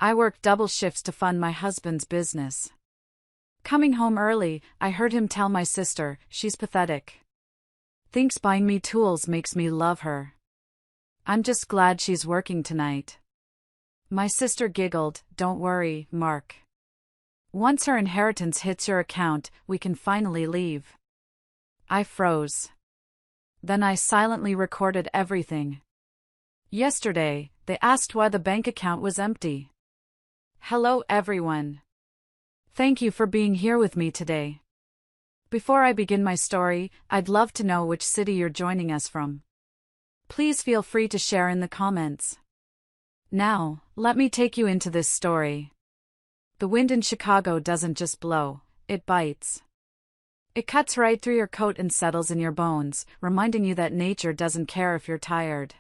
I worked double shifts to fund my husband's business. Coming home early, I heard him tell my sister, she's pathetic. Thinks buying me tools makes me love her. I'm just glad she's working tonight. My sister giggled, don't worry, Mark. Once her inheritance hits your account, we can finally leave. I froze. Then I silently recorded everything. Yesterday, they asked why the bank account was empty. Hello everyone. Thank you for being here with me today. Before I begin my story, I'd love to know which city you're joining us from. Please feel free to share in the comments. Now, let me take you into this story. The wind in Chicago doesn't just blow, it bites. It cuts right through your coat and settles in your bones, reminding you that nature doesn't care if you're tired.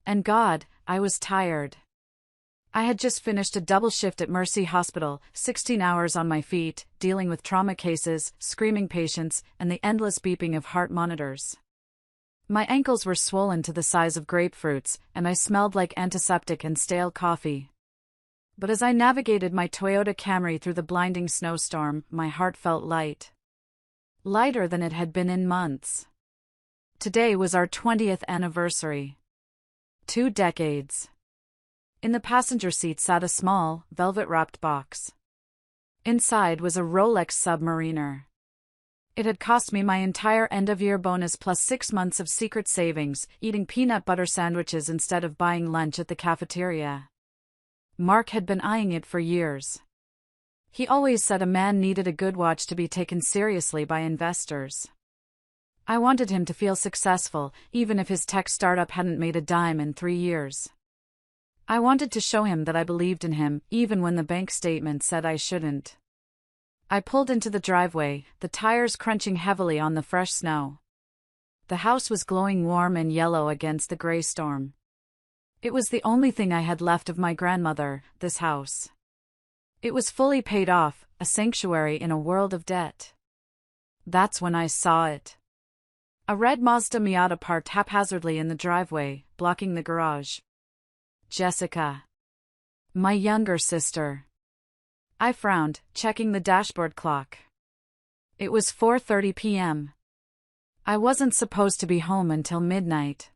And God, I was tired. I had just finished a double shift at Mercy Hospital, 16 hours on my feet, dealing with trauma cases, screaming patients, and the endless beeping of heart monitors. My ankles were swollen to the size of grapefruits, and I smelled like antiseptic and stale coffee. But as I navigated my Toyota Camry through the blinding snowstorm, my heart felt light. Lighter than it had been in months. Today was our 20th anniversary. 2 decades. In the passenger seat sat a small, velvet-wrapped box. Inside was a Rolex Submariner. It had cost me my entire end-of-year bonus plus 6 months of secret savings, eating peanut butter sandwiches instead of buying lunch at the cafeteria. Mark had been eyeing it for years. He always said a man needed a good watch to be taken seriously by investors. I wanted him to feel successful, even if his tech startup hadn't made a dime in 3 years. I wanted to show him that I believed in him, even when the bank statement said I shouldn't. I pulled into the driveway, the tires crunching heavily on the fresh snow. The house was glowing warm and yellow against the gray storm. It was the only thing I had left of my grandmother, this house. It was fully paid off, a sanctuary in a world of debt. That's when I saw it. A red Mazda Miata parked haphazardly in the driveway, blocking the garage. Jessica. My younger sister. I frowned, checking the dashboard clock. It was 4:30 p.m. I wasn't supposed to be home until midnight.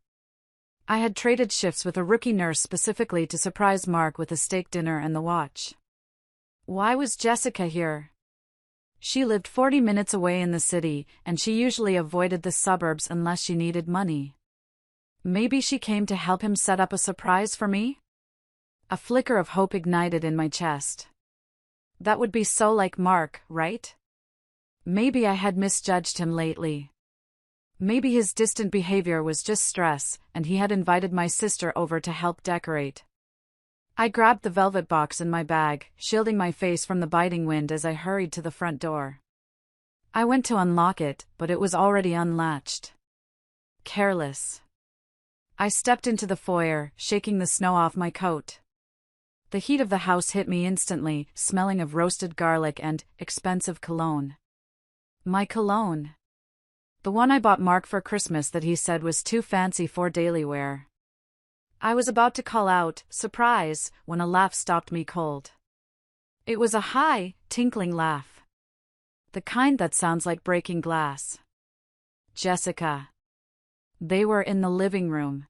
I had traded shifts with a rookie nurse specifically to surprise Mark with a steak dinner and the watch. Why was Jessica here? She lived 40 minutes away in the city, and she usually avoided the suburbs unless she needed money. Maybe she came to help him set up a surprise for me? A flicker of hope ignited in my chest. That would be so like Mark, right? Maybe I had misjudged him lately. Maybe his distant behavior was just stress, and he had invited my sister over to help decorate. I grabbed the velvet box in my bag, shielding my face from the biting wind as I hurried to the front door. I went to unlock it, but it was already unlatched. Careless. I stepped into the foyer, shaking the snow off my coat. The heat of the house hit me instantly, smelling of roasted garlic and expensive cologne. My cologne. The one I bought Mark for Christmas that he said was too fancy for daily wear. I was about to call out, surprise, when a laugh stopped me cold. It was a high, tinkling laugh. The kind that sounds like breaking glass. Jessica. They were in the living room.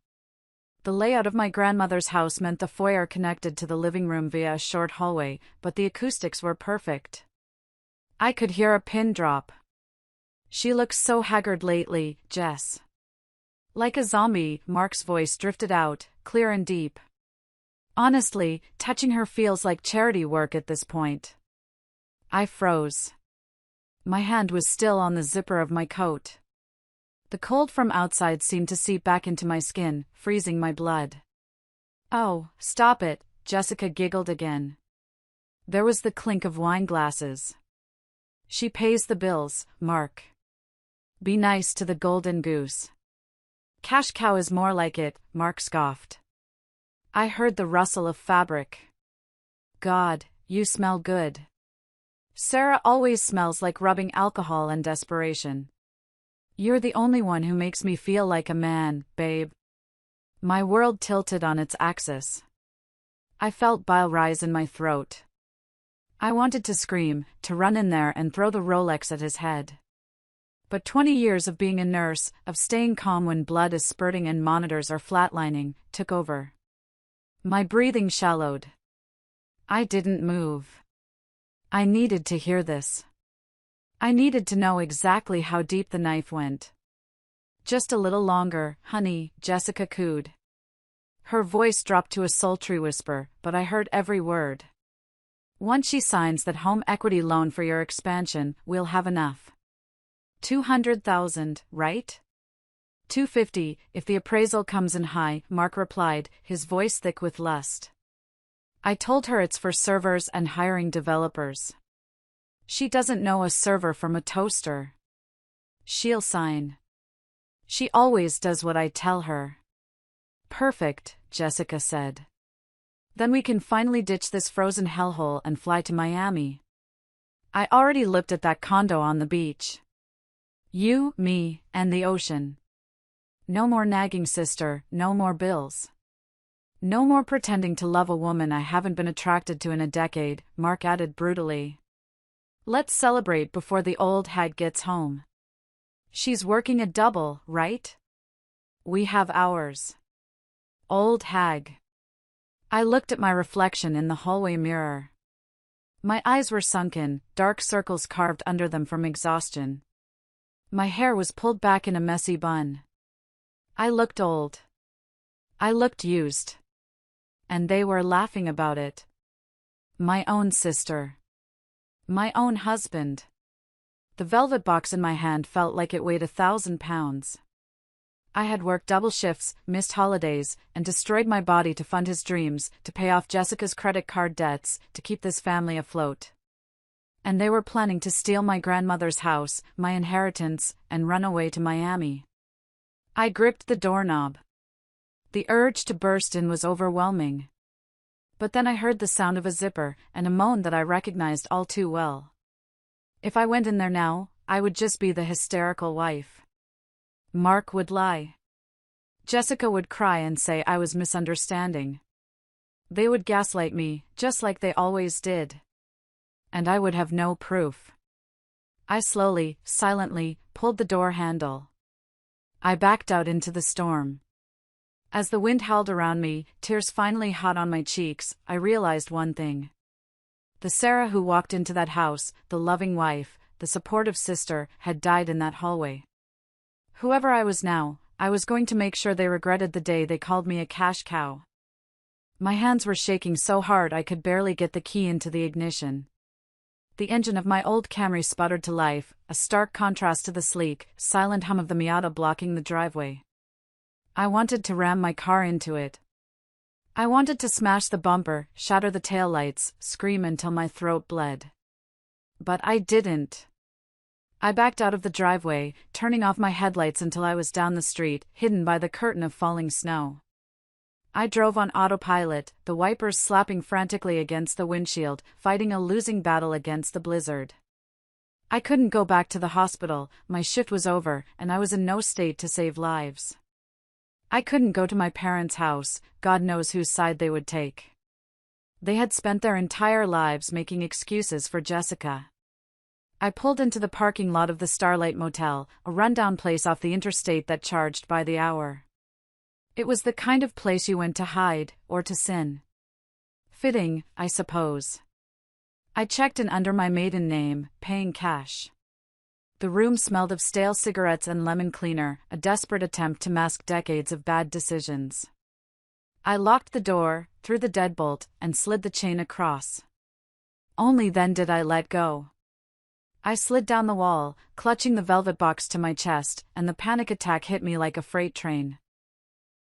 The layout of my grandmother's house meant the foyer connected to the living room via a short hallway, but the acoustics were perfect. I could hear a pin drop. She looks so haggard lately, Jess. Like a zombie, Mark's voice drifted out, clear and deep. Honestly, touching her feels like charity work at this point. I froze. My hand was still on the zipper of my coat. The cold from outside seemed to seep back into my skin, freezing my blood. Oh, stop it, Jessica giggled again. There was the clink of wine glasses. She pays the bills, Mark. Be nice to the golden goose. Cash cow is more like it, Mark scoffed. I heard the rustle of fabric. God, you smell good. Sarah always smells like rubbing alcohol and desperation. You're the only one who makes me feel like a man, babe. My world tilted on its axis. I felt bile rise in my throat. I wanted to scream, to run in there and throw the Rolex at his head. But 20 years of being a nurse, of staying calm when blood is spurting and monitors are flatlining, took over. My breathing shallowed. I didn't move. I needed to hear this. I needed to know exactly how deep the knife went. Just a little longer, honey, Jessica cooed. Her voice dropped to a sultry whisper, but I heard every word. Once she signs that home equity loan for your expansion, we'll have enough. 200,000, right? 250, if the appraisal comes in high, Mark replied, his voice thick with lust. I told her it's for servers and hiring developers. She doesn't know a server from a toaster. She'll sign. She always does what I tell her. Perfect, Jessica said. Then we can finally ditch this frozen hellhole and fly to Miami. I already looked at that condo on the beach. You, me, and the ocean. No more nagging, sister, no more bills. No more pretending to love a woman I haven't been attracted to in a decade, Mark added brutally. Let's celebrate before the old hag gets home. She's working a double, right? We have hours. Old hag. I looked at my reflection in the hallway mirror. My eyes were sunken, dark circles carved under them from exhaustion. My hair was pulled back in a messy bun. I looked old. I looked used. And they were laughing about it. My own sister. My own husband. The velvet box in my hand felt like it weighed 1,000 pounds. I had worked double shifts, missed holidays, and destroyed my body to fund his dreams, to pay off Jessica's credit card debts, to keep this family afloat. And they were planning to steal my grandmother's house, my inheritance, and run away to Miami. I gripped the doorknob. The urge to burst in was overwhelming. But then I heard the sound of a zipper, and a moan that I recognized all too well. If I went in there now, I would just be the hysterical wife. Mark would lie. Jessica would cry and say I was misunderstanding. They would gaslight me, just like they always did. And I would have no proof. I slowly, silently, pulled the door handle. I backed out into the storm. As the wind howled around me, tears finally hot on my cheeks, I realized one thing. The Sarah who walked into that house, the loving wife, the supportive sister, had died in that hallway. Whoever I was now, I was going to make sure they regretted the day they called me a cash cow. My hands were shaking so hard I could barely get the key into the ignition. The engine of my old Camry sputtered to life, a stark contrast to the sleek, silent hum of the Miata blocking the driveway. I wanted to ram my car into it. I wanted to smash the bumper, shatter the taillights, scream until my throat bled. But I didn't. I backed out of the driveway, turning off my headlights until I was down the street, hidden by the curtain of falling snow. I drove on autopilot, the wipers slapping frantically against the windshield, fighting a losing battle against the blizzard. I couldn't go back to the hospital, my shift was over, and I was in no state to save lives. I couldn't go to my parents' house, God knows whose side they would take. They had spent their entire lives making excuses for Jessica. I pulled into the parking lot of the Starlight Motel, a rundown place off the interstate that charged by the hour. It was the kind of place you went to hide, or to sin. Fitting, I suppose. I checked in under my maiden name, paying cash. The room smelled of stale cigarettes and lemon cleaner, a desperate attempt to mask decades of bad decisions. I locked the door, threw the deadbolt, and slid the chain across. Only then did I let go. I slid down the wall, clutching the velvet box to my chest, and the panic attack hit me like a freight train.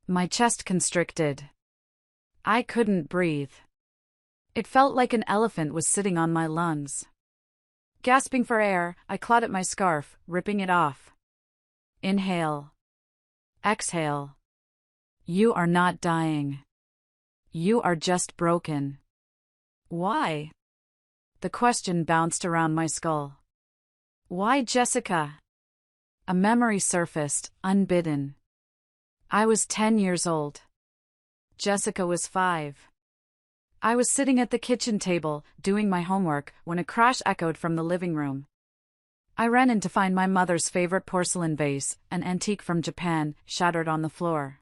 My chest constricted. I couldn't breathe. It felt like an elephant was sitting on my lungs. Gasping for air, I clawed at my scarf, ripping it off. Inhale. Exhale. You are not dying. You are just broken. Why? The question bounced around my skull. Why Jessica? A memory surfaced, unbidden. I was 10 years old. Jessica was 5. I was sitting at the kitchen table, doing my homework, when a crash echoed from the living room. I ran in to find my mother's favorite porcelain vase, an antique from Japan, shattered on the floor.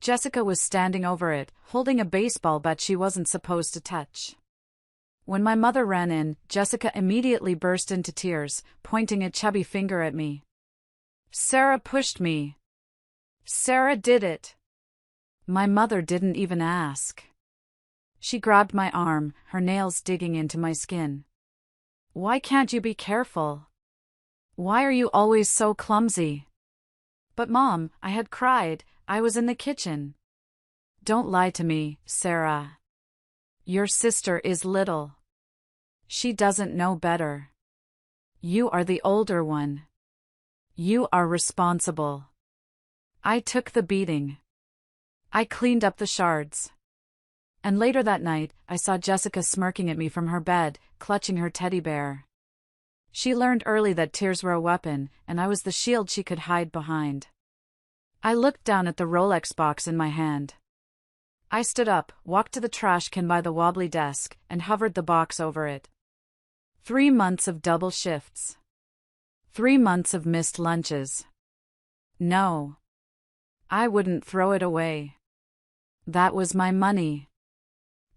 Jessica was standing over it, holding a baseball bat she wasn't supposed to touch. When my mother ran in, Jessica immediately burst into tears, pointing a chubby finger at me. "Sarah pushed me. Sarah did it." My mother didn't even ask. She grabbed my arm, her nails digging into my skin. "Why can't you be careful? Why are you always so clumsy?" "But Mom," I had cried, "I was in the kitchen." "Don't lie to me, Sarah. Your sister is little. She doesn't know better. You are the older one. You are responsible." I took the beating. I cleaned up the shards. And later that night, I saw Jessica smirking at me from her bed, clutching her teddy bear. She learned early that tears were a weapon, and I was the shield she could hide behind. I looked down at the Rolex box in my hand. I stood up, walked to the trash can by the wobbly desk, and hovered the box over it. 3 months of double shifts. 3 months of missed lunches. No. I wouldn't throw it away. That was my money.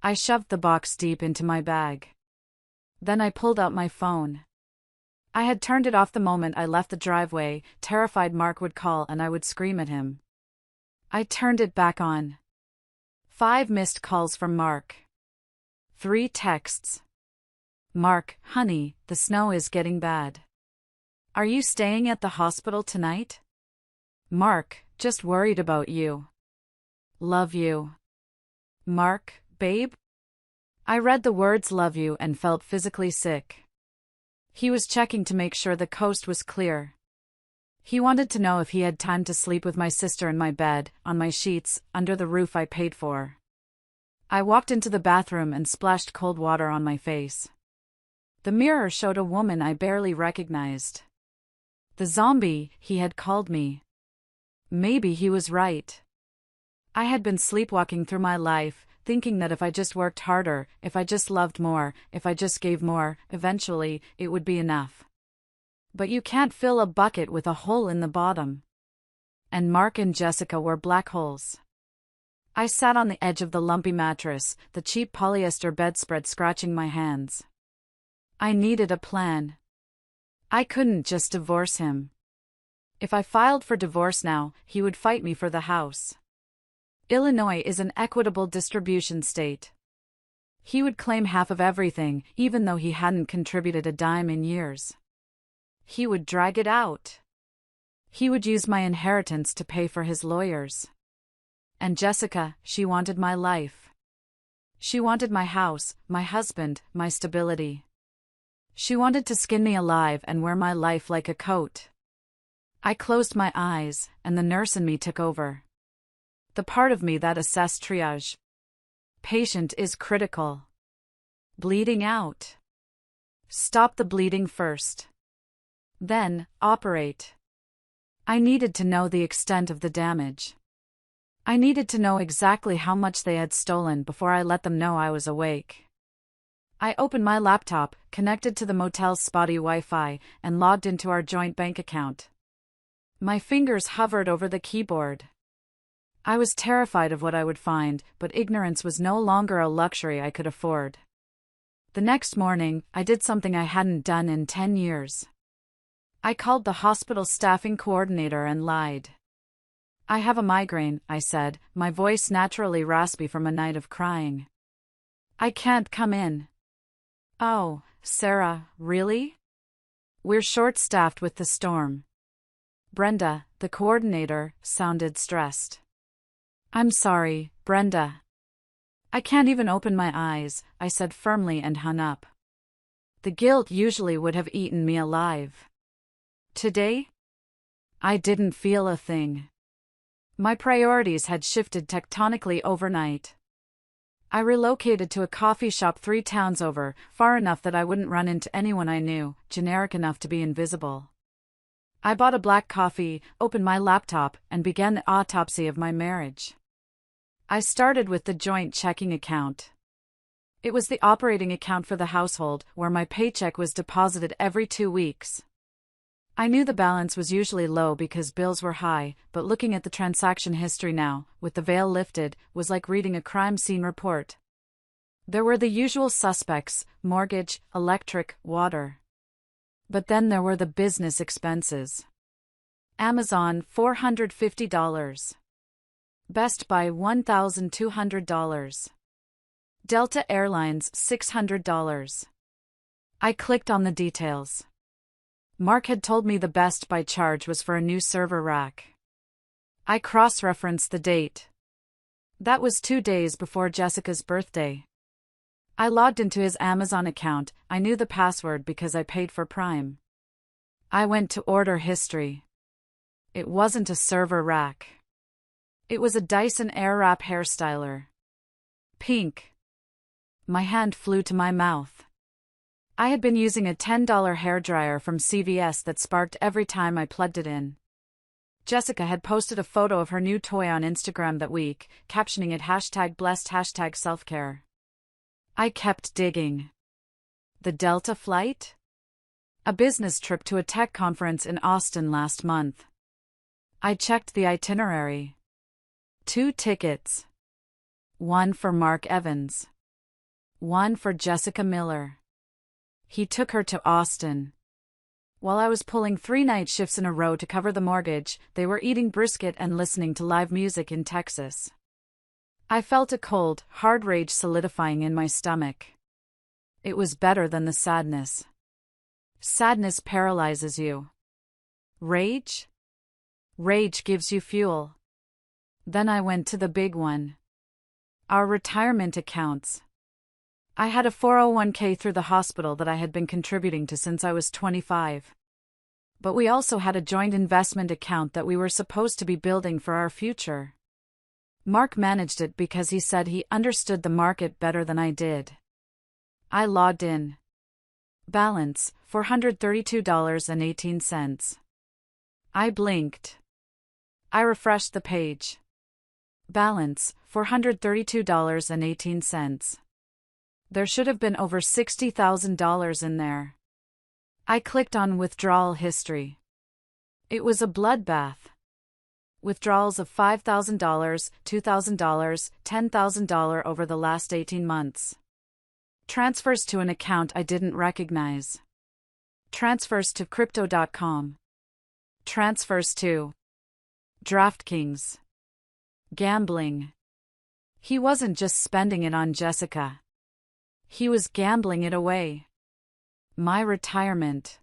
I shoved the box deep into my bag. Then I pulled out my phone. I had turned it off the moment I left the driveway, terrified Mark would call and I would scream at him. I turned it back on. 5 missed calls from Mark. 3 texts. "Mark, honey, the snow is getting bad. Are you staying at the hospital tonight?" "Mark, just worried about you. Love you." "Mark, babe?" I read the words "love you" and felt physically sick. He was checking to make sure the coast was clear. He wanted to know if he had time to sleep with my sister in my bed, on my sheets, under the roof I paid for. I walked into the bathroom and splashed cold water on my face. The mirror showed a woman I barely recognized. The zombie he had called me. Maybe he was right. I had been sleepwalking through my life, thinking that if I just worked harder, if I just loved more, if I just gave more, eventually, it would be enough. But you can't fill a bucket with a hole in the bottom. And Mark and Jessica were black holes. I sat on the edge of the lumpy mattress, the cheap polyester bedspread scratching my hands. I needed a plan. I couldn't just divorce him. If I filed for divorce now, he would fight me for the house. Illinois is an equitable distribution state. He would claim half of everything, even though he hadn't contributed a dime in years. He would drag it out. He would use my inheritance to pay for his lawyers. And Jessica, she wanted my life. She wanted my house, my husband, my stability. She wanted to skin me alive and wear my life like a coat. I closed my eyes, and the nurse in me took over. The part of me that assessed triage. Patient is critical. Bleeding out. Stop the bleeding first. Then, operate. I needed to know the extent of the damage. I needed to know exactly how much they had stolen before I let them know I was awake. I opened my laptop, connected to the motel's spotty Wi-Fi, and logged into our joint bank account. My fingers hovered over the keyboard. I was terrified of what I would find, but ignorance was no longer a luxury I could afford. The next morning, I did something I hadn't done in 10 years. I called the hospital staffing coordinator and lied. "I have a migraine," I said, my voice naturally raspy from a night of crying. "I can't come in." "Oh, Sarah, really? We're short-staffed with the storm." Brenda, the coordinator, sounded stressed. "I'm sorry, Brenda. I can't even open my eyes," I said firmly and hung up. The guilt usually would have eaten me alive. Today? I didn't feel a thing. My priorities had shifted tectonically overnight. I relocated to a coffee shop 3 towns over, far enough that I wouldn't run into anyone I knew, generic enough to be invisible. I bought a black coffee, opened my laptop, and began the autopsy of my marriage. I started with the joint checking account. It was the operating account for the household, where my paycheck was deposited every 2 weeks. I knew the balance was usually low because bills were high, but looking at the transaction history now, with the veil lifted, was like reading a crime scene report. There were the usual suspects: mortgage, electric, water. But then there were the business expenses. Amazon, $450. Best Buy, $1,200. Delta Airlines, $600. I clicked on the details. Mark had told me the Best Buy charge was for a new server rack. I cross-referenced the date. That was 2 days before Jessica's birthday. I logged into his Amazon account. I knew the password because I paid for Prime. I went to order history. It wasn't a server rack. It was a Dyson Airwrap hairstyler. Pink. My hand flew to my mouth. I had been using a $10 hairdryer from CVS that sparked every time I plugged it in. Jessica had posted a photo of her new toy on Instagram that week, captioning it #blessed #selfcare. I kept digging. The Delta flight? A business trip to a tech conference in Austin last month. I checked the itinerary. 2 tickets. One for Mark Evans. One for Jessica Miller. He took her to Austin. While I was pulling 3 night shifts in a row to cover the mortgage, they were eating brisket and listening to live music in Texas. I felt a cold, hard rage solidifying in my stomach. It was better than the sadness. Sadness paralyzes you. Rage? Rage gives you fuel. Then I went to the big one. Our retirement accounts. I had a 401k through the hospital that I had been contributing to since I was 25. But we also had a joint investment account that we were supposed to be building for our future. Mark managed it because he said he understood the market better than I did. I logged in. Balance, $432.18. I blinked. I refreshed the page. Balance, $432.18. There should have been over $60,000 in there. I clicked on withdrawal history. It was a bloodbath. Withdrawals of $5,000, $2,000, $10,000 over the last 18 months. Transfers to an account I didn't recognize. Transfers to Crypto.com. Transfers to DraftKings. Gambling. He wasn't just spending it on Jessica. He was gambling it away. My retirement.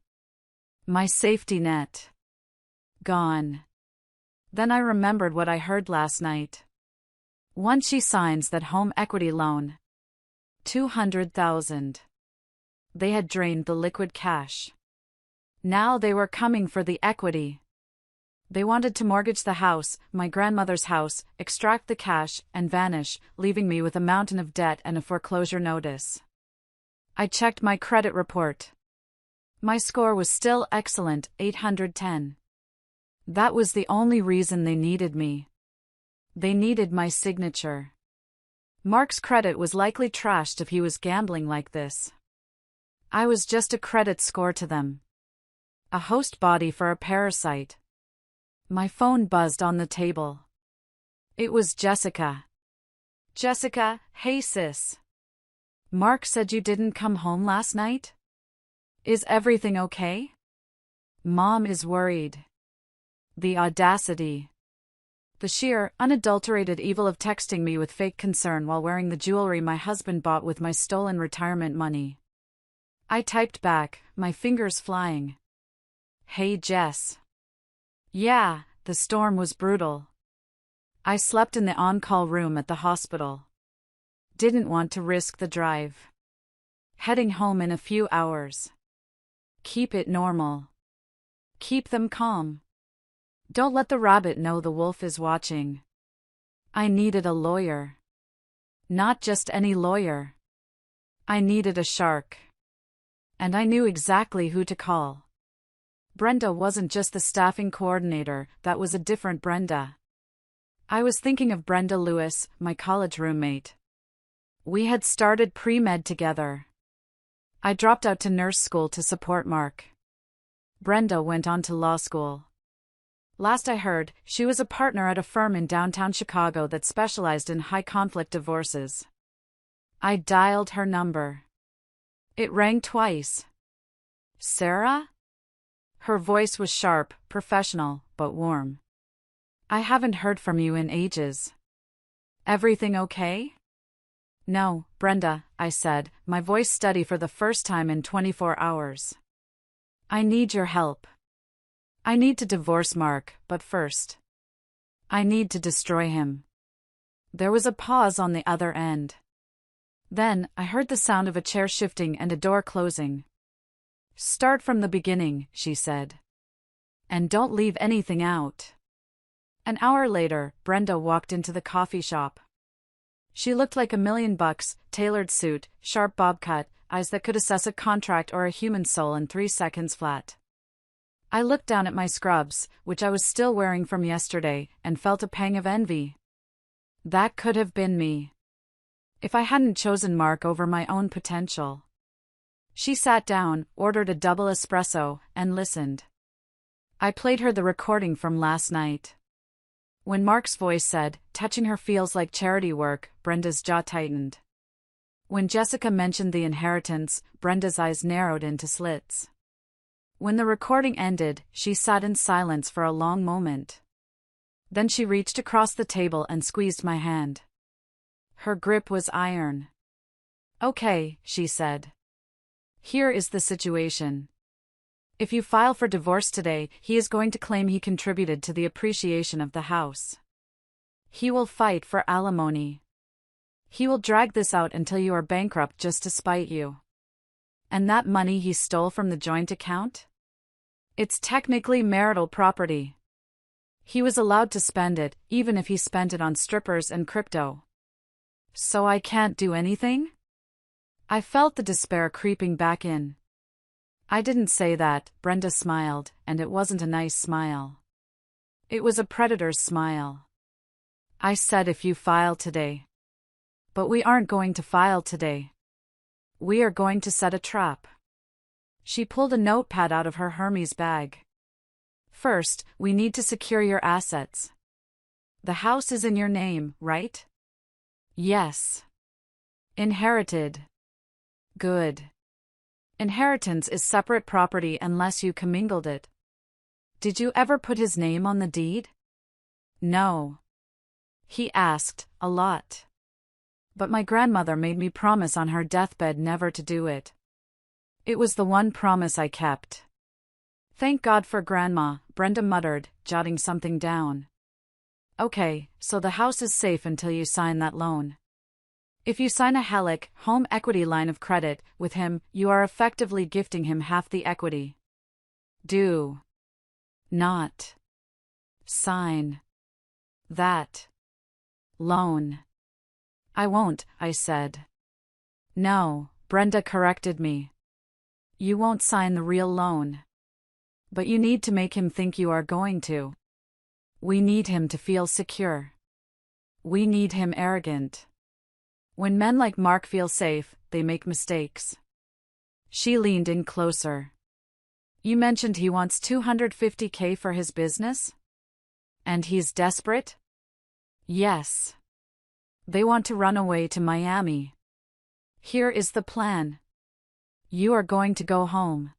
My safety net. Gone. Then I remembered what I heard last night. Once she signs that home equity loan. $200,000. They had drained the liquid cash. Now they were coming for the equity. They wanted to mortgage the house, my grandmother's house, extract the cash, and vanish, leaving me with a mountain of debt and a foreclosure notice. I checked my credit report. My score was still excellent, 810. That was the only reason they needed me. They needed my signature. Mark's credit was likely trashed if he was gambling like this. I was just a credit score to them. A host body for a parasite. My phone buzzed on the table. It was Jessica. Jessica, hey sis. Mark said you didn't come home last night? Is everything okay? Mom is worried. The audacity. The sheer, unadulterated evil of texting me with fake concern while wearing the jewelry my husband bought with my stolen retirement money. I typed back, my fingers flying. Hey Jess. Yeah, the storm was brutal. I slept in the on-call room at the hospital. Didn't want to risk the drive. Heading home in a few hours. Keep it normal. Keep them calm. Don't let the rabbit know the wolf is watching. I needed a lawyer. Not just any lawyer. I needed a shark. And I knew exactly who to call. Brenda wasn't just the staffing coordinator, that was a different Brenda. I was thinking of Brenda Lewis, my college roommate. We had started pre-med together. I dropped out to nurse school to support Mark. Brenda went on to law school. Last I heard, she was a partner at a firm in downtown Chicago that specialized in high-conflict divorces. I dialed her number. It rang twice. Sarah? Her voice was sharp, professional, but warm. I haven't heard from you in ages. Everything okay? No, Brenda, I said, my voice steady for the first time in 24 hours. I need your help. I need to divorce Mark, but first, I need to destroy him. There was a pause on the other end. Then, I heard the sound of a chair shifting and a door closing. Start from the beginning, she said. And don't leave anything out. An hour later, Brenda walked into the coffee shop. She looked like $1,000,000, tailored suit, sharp bob cut, eyes that could assess a contract or a human soul in 3 seconds flat. I looked down at my scrubs, which I was still wearing from yesterday, and felt a pang of envy. That could have been me. If I hadn't chosen Mark over my own potential. She sat down, ordered a double espresso, and listened. I played her the recording from last night. When Mark's voice said, touching her feels like charity work, Brenda's jaw tightened. When Jessica mentioned the inheritance, Brenda's eyes narrowed into slits. When the recording ended, she sat in silence for a long moment. Then she reached across the table and squeezed my hand. Her grip was iron. Okay, she said. Here is the situation. If you file for divorce today, he is going to claim he contributed to the appreciation of the house. He will fight for alimony. He will drag this out until you are bankrupt just to spite you. And that money he stole from the joint account? It's technically marital property. He was allowed to spend it, even if he spent it on strippers and crypto. So I can't do anything? I felt the despair creeping back in. I didn't say that, Brenda smiled, and it wasn't a nice smile. It was a predator's smile. I said if you file today. But we aren't going to file today. We are going to set a trap. She pulled a notepad out of her Hermes bag. First, we need to secure your assets. The house is in your name, right? Yes. Inherited. Good. Inheritance is separate property unless you commingled it. Did you ever put his name on the deed? No. He asked, a lot. But my grandmother made me promise on her deathbed never to do it. It was the one promise I kept. Thank God for Grandma, Brenda muttered, jotting something down. Okay, so the house is safe until you sign that loan. If you sign a HELOC, home equity line of credit, with him, you are effectively gifting him half the equity. Do not sign that loan. I won't, I said. No, Brenda corrected me. You won't sign the real loan. But you need to make him think you are going to. We need him to feel secure. We need him arrogant. When men like Mark feel safe, they make mistakes. She leaned in closer. You mentioned he wants $250K for his business? And he's desperate? Yes. They want to run away to Miami. Here is the plan. You are going to go home.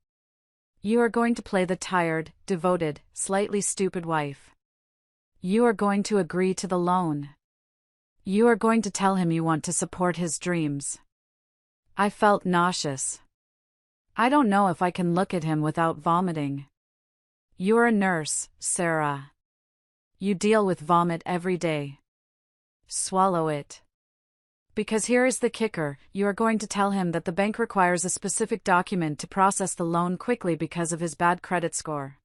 You are going to play the tired, devoted, slightly stupid wife. You are going to agree to the loan. You are going to tell him you want to support his dreams. I felt nauseous. I don't know if I can look at him without vomiting. You're a nurse, Sarah. You deal with vomit every day. Swallow it. Because here is the kicker, you are going to tell him that the bank requires a specific document to process the loan quickly because of his bad credit score.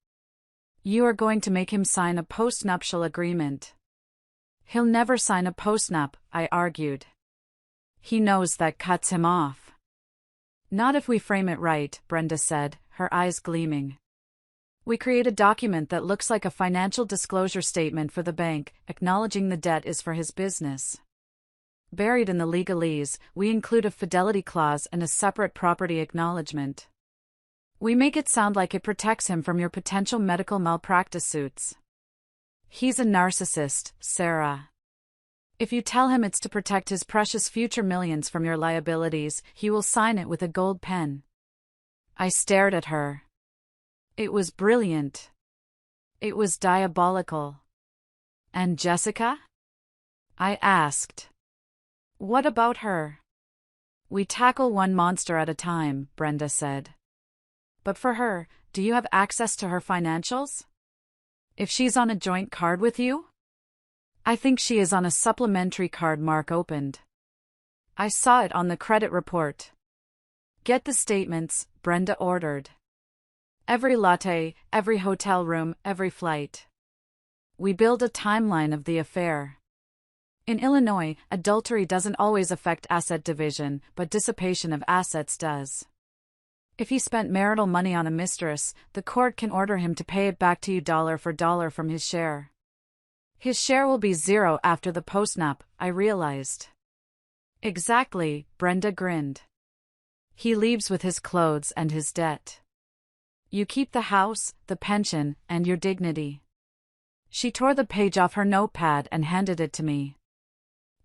You are going to make him sign a postnuptial agreement. He'll never sign a postnup, I argued. He knows that cuts him off. Not if we frame it right, Brenda said, her eyes gleaming. We create a document that looks like a financial disclosure statement for the bank, acknowledging the debt is for his business. Buried in the legalese, we include a fidelity clause and a separate property acknowledgement. We make it sound like it protects him from your potential medical malpractice suits. He's a narcissist, Sarah. If you tell him it's to protect his precious future millions from your liabilities, he will sign it with a gold pen. I stared at her. It was brilliant. It was diabolical. And Jessica? I asked. What about her? We tackle one monster at a time, Brenda said. But for her, do you have access to her financials? If she's on a joint card with you? I think she is on a supplementary card Mark opened. I saw it on the credit report. Get the statements, Brenda ordered. Every latte, every hotel room, every flight. We build a timeline of the affair. In Illinois, adultery doesn't always affect asset division, but dissipation of assets does. If he spent marital money on a mistress, the court can order him to pay it back to you dollar for dollar from his share. His share will be zero after the postnup, I realized. Exactly, Brenda grinned. He leaves with his clothes and his debt. You keep the house, the pension, and your dignity. She tore the page off her notepad and handed it to me.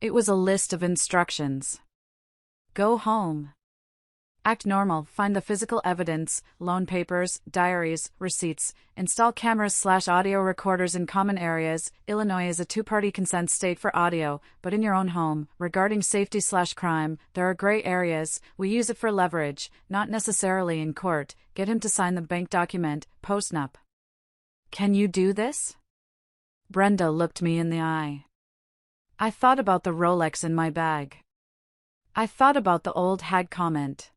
It was a list of instructions. Go home. Act normal, find the physical evidence, loan papers, diaries, receipts, install cameras/audio recorders in common areas. Illinois is a two-party consent state for audio, but in your own home. Regarding safety/crime, there are gray areas. We use it for leverage, not necessarily in court. Get him to sign the bank document, postnup. Can you do this? Brenda looked me in the eye. I thought about the Rolex in my bag. I thought about the old hag comment.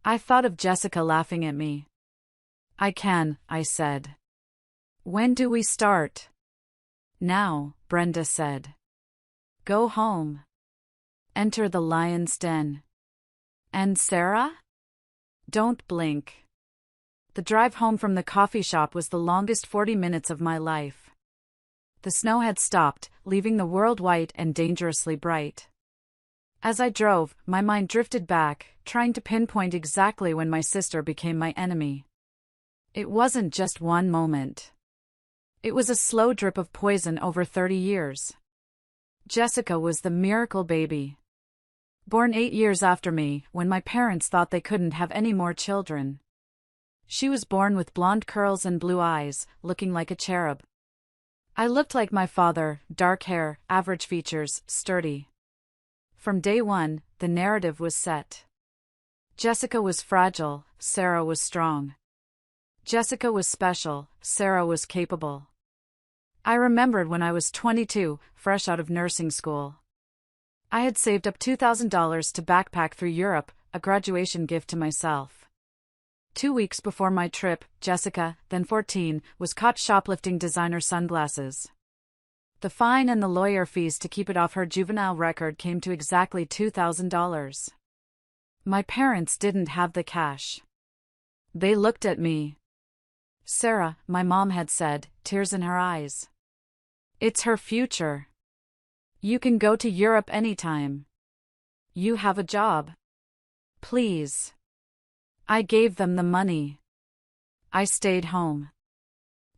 I thought of Jessica laughing at me. I can, I said. When do we start? Now, Brenda said. Go home. Enter the lion's den. And Sarah? Don't blink. The drive home from the coffee shop was the longest 40 minutes of my life. The snow had stopped, leaving the world white and dangerously bright. As I drove, my mind drifted back, trying to pinpoint exactly when my sister became my enemy. It wasn't just one moment. It was a slow drip of poison over 30 years. Jessica was the miracle baby. Born 8 years after me, when my parents thought they couldn't have any more children. She was born with blonde curls and blue eyes, looking like a cherub. I looked like my father, dark hair, average features, sturdy. From day one, the narrative was set. Jessica was fragile, Sarah was strong. Jessica was special, Sarah was capable. I remembered when I was 22, fresh out of nursing school. I had saved up $2,000 to backpack through Europe, a graduation gift to myself. 2 weeks before my trip, Jessica, then 14, was caught shoplifting designer sunglasses. The fine and the lawyer fees to keep it off her juvenile record came to exactly $2,000. My parents didn't have the cash. They looked at me. Sarah, my mom had said, tears in her eyes. It's her future. You can go to Europe anytime. You have a job. Please. I gave them the money. I stayed home.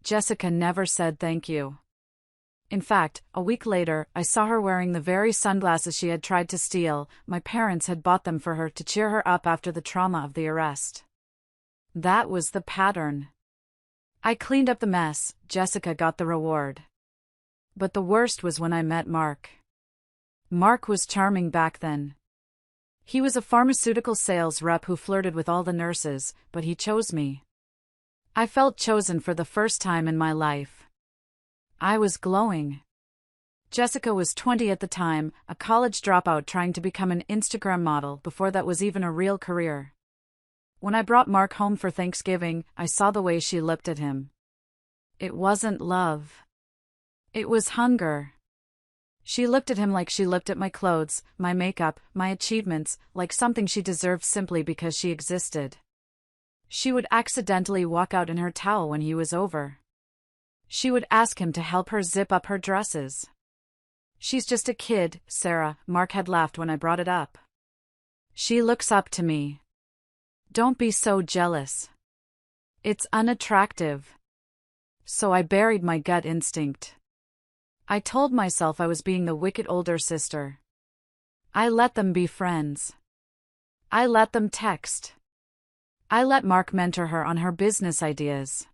Jessica never said thank you. In fact, a week later, I saw her wearing the very sunglasses she had tried to steal. My parents had bought them for her to cheer her up after the trauma of the arrest. That was the pattern. I cleaned up the mess, Jessica got the reward. But the worst was when I met Mark. Mark was charming back then. He was a pharmaceutical sales rep who flirted with all the nurses, but he chose me. I felt chosen for the first time in my life. I was glowing. Jessica was 20 at the time, a college dropout trying to become an Instagram model before that was even a real career. When I brought Mark home for Thanksgiving, I saw the way she looked at him. It wasn't love. It was hunger. She looked at him like she looked at my clothes, my makeup, my achievements, like something she deserved simply because she existed. She would accidentally walk out in her towel when he was over. She would ask him to help her zip up her dresses. She's just a kid, Sarah, Mark had laughed when I brought it up. She looks up to me. Don't be so jealous. It's unattractive. So I buried my gut instinct. I told myself I was being the wicked older sister. I let them be friends. I let them text. I let Mark mentor her on her business ideas.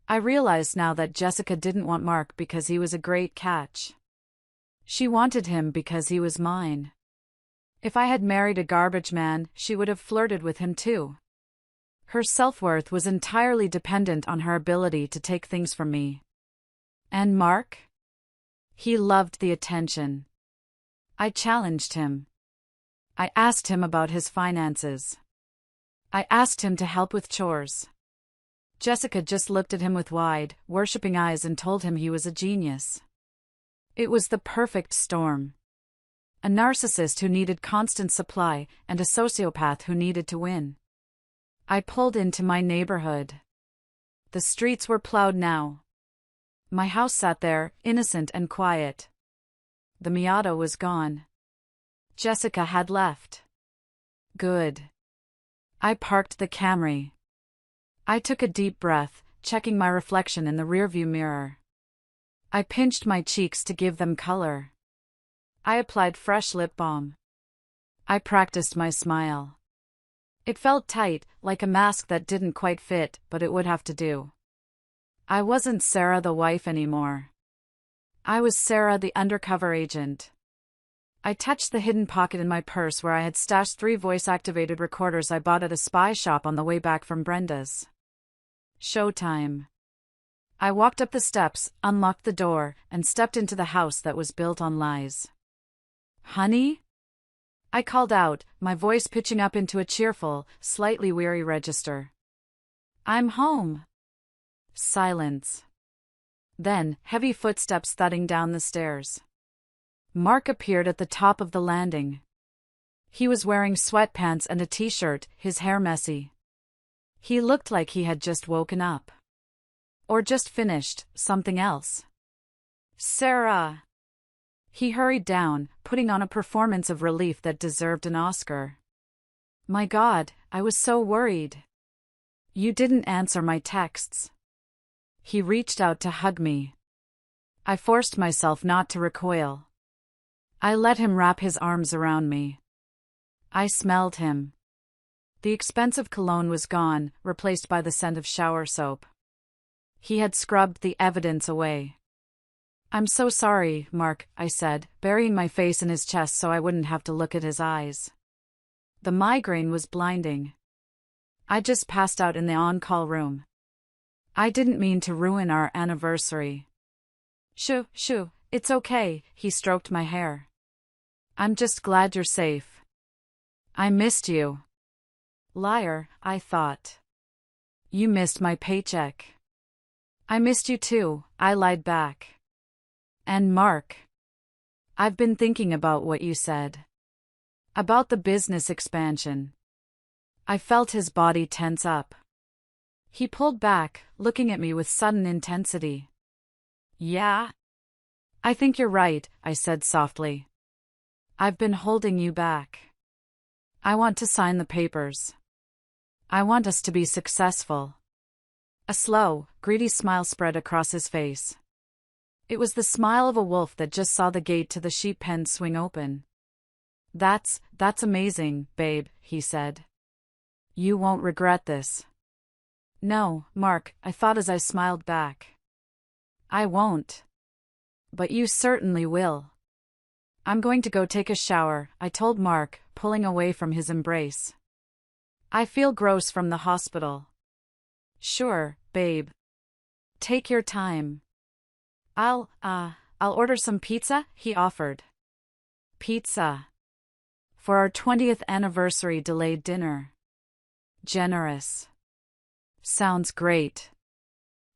I realized now that Jessica didn't want Mark because he was a great catch. She wanted him because he was mine. If I had married a garbage man, she would have flirted with him too. Her self-worth was entirely dependent on her ability to take things from me. And Mark? He loved the attention. I challenged him. I asked him about his finances. I asked him to help with chores. Jessica just looked at him with wide, worshipping eyes and told him he was a genius. It was the perfect storm. A narcissist who needed constant supply and a sociopath who needed to win. I pulled into my neighborhood. The streets were plowed now. My house sat there, innocent and quiet. The Miata was gone. Jessica had left. Good. I parked the Camry. I took a deep breath, checking my reflection in the rearview mirror. I pinched my cheeks to give them color. I applied fresh lip balm. I practiced my smile. It felt tight, like a mask that didn't quite fit, but it would have to do. I wasn't Sarah the wife anymore. I was Sarah the undercover agent. I touched the hidden pocket in my purse where I had stashed 3 voice-activated recorders I bought at a spy shop on the way back from Brenda's. Showtime. I walked up the steps, unlocked the door, and stepped into the house that was built on lies. Honey? I called out, my voice pitching up into a cheerful, slightly weary register. I'm home. Silence. Then, heavy footsteps thudding down the stairs. Mark appeared at the top of the landing. He was wearing sweatpants and a t-shirt, his hair messy. He looked like he had just woken up. Or just finished something else. Sarah! He hurried down, putting on a performance of relief that deserved an Oscar. My God, I was so worried. You didn't answer my texts. He reached out to hug me. I forced myself not to recoil. I let him wrap his arms around me. I smelled him. The expensive cologne was gone, replaced by the scent of shower soap. He had scrubbed the evidence away. I'm so sorry, Mark, I said, burying my face in his chest so I wouldn't have to look at his eyes. The migraine was blinding. I just passed out in the on-call room. I didn't mean to ruin our anniversary. Shoo, it's okay, he stroked my hair. I'm just glad you're safe. I missed you. Liar, I thought. You missed my paycheck. I missed you too, I lied back. And Mark. I've been thinking about what you said. About the business expansion. I felt his body tense up. He pulled back, looking at me with sudden intensity. Yeah? I think you're right, I said softly. I've been holding you back. I want to sign the papers. I want us to be successful. A slow, greedy smile spread across his face. It was the smile of a wolf that just saw the gate to the sheep pen swing open. That's amazing, babe, he said. You won't regret this. No, Mark, I thought as I smiled back. I won't. But you certainly will. I'm going to go take a shower, I told Mark, pulling away from his embrace. I feel gross from the hospital. Sure, babe. Take your time. I'll order some pizza, he offered. Pizza. For our 20th anniversary delayed dinner. Generous. Sounds great.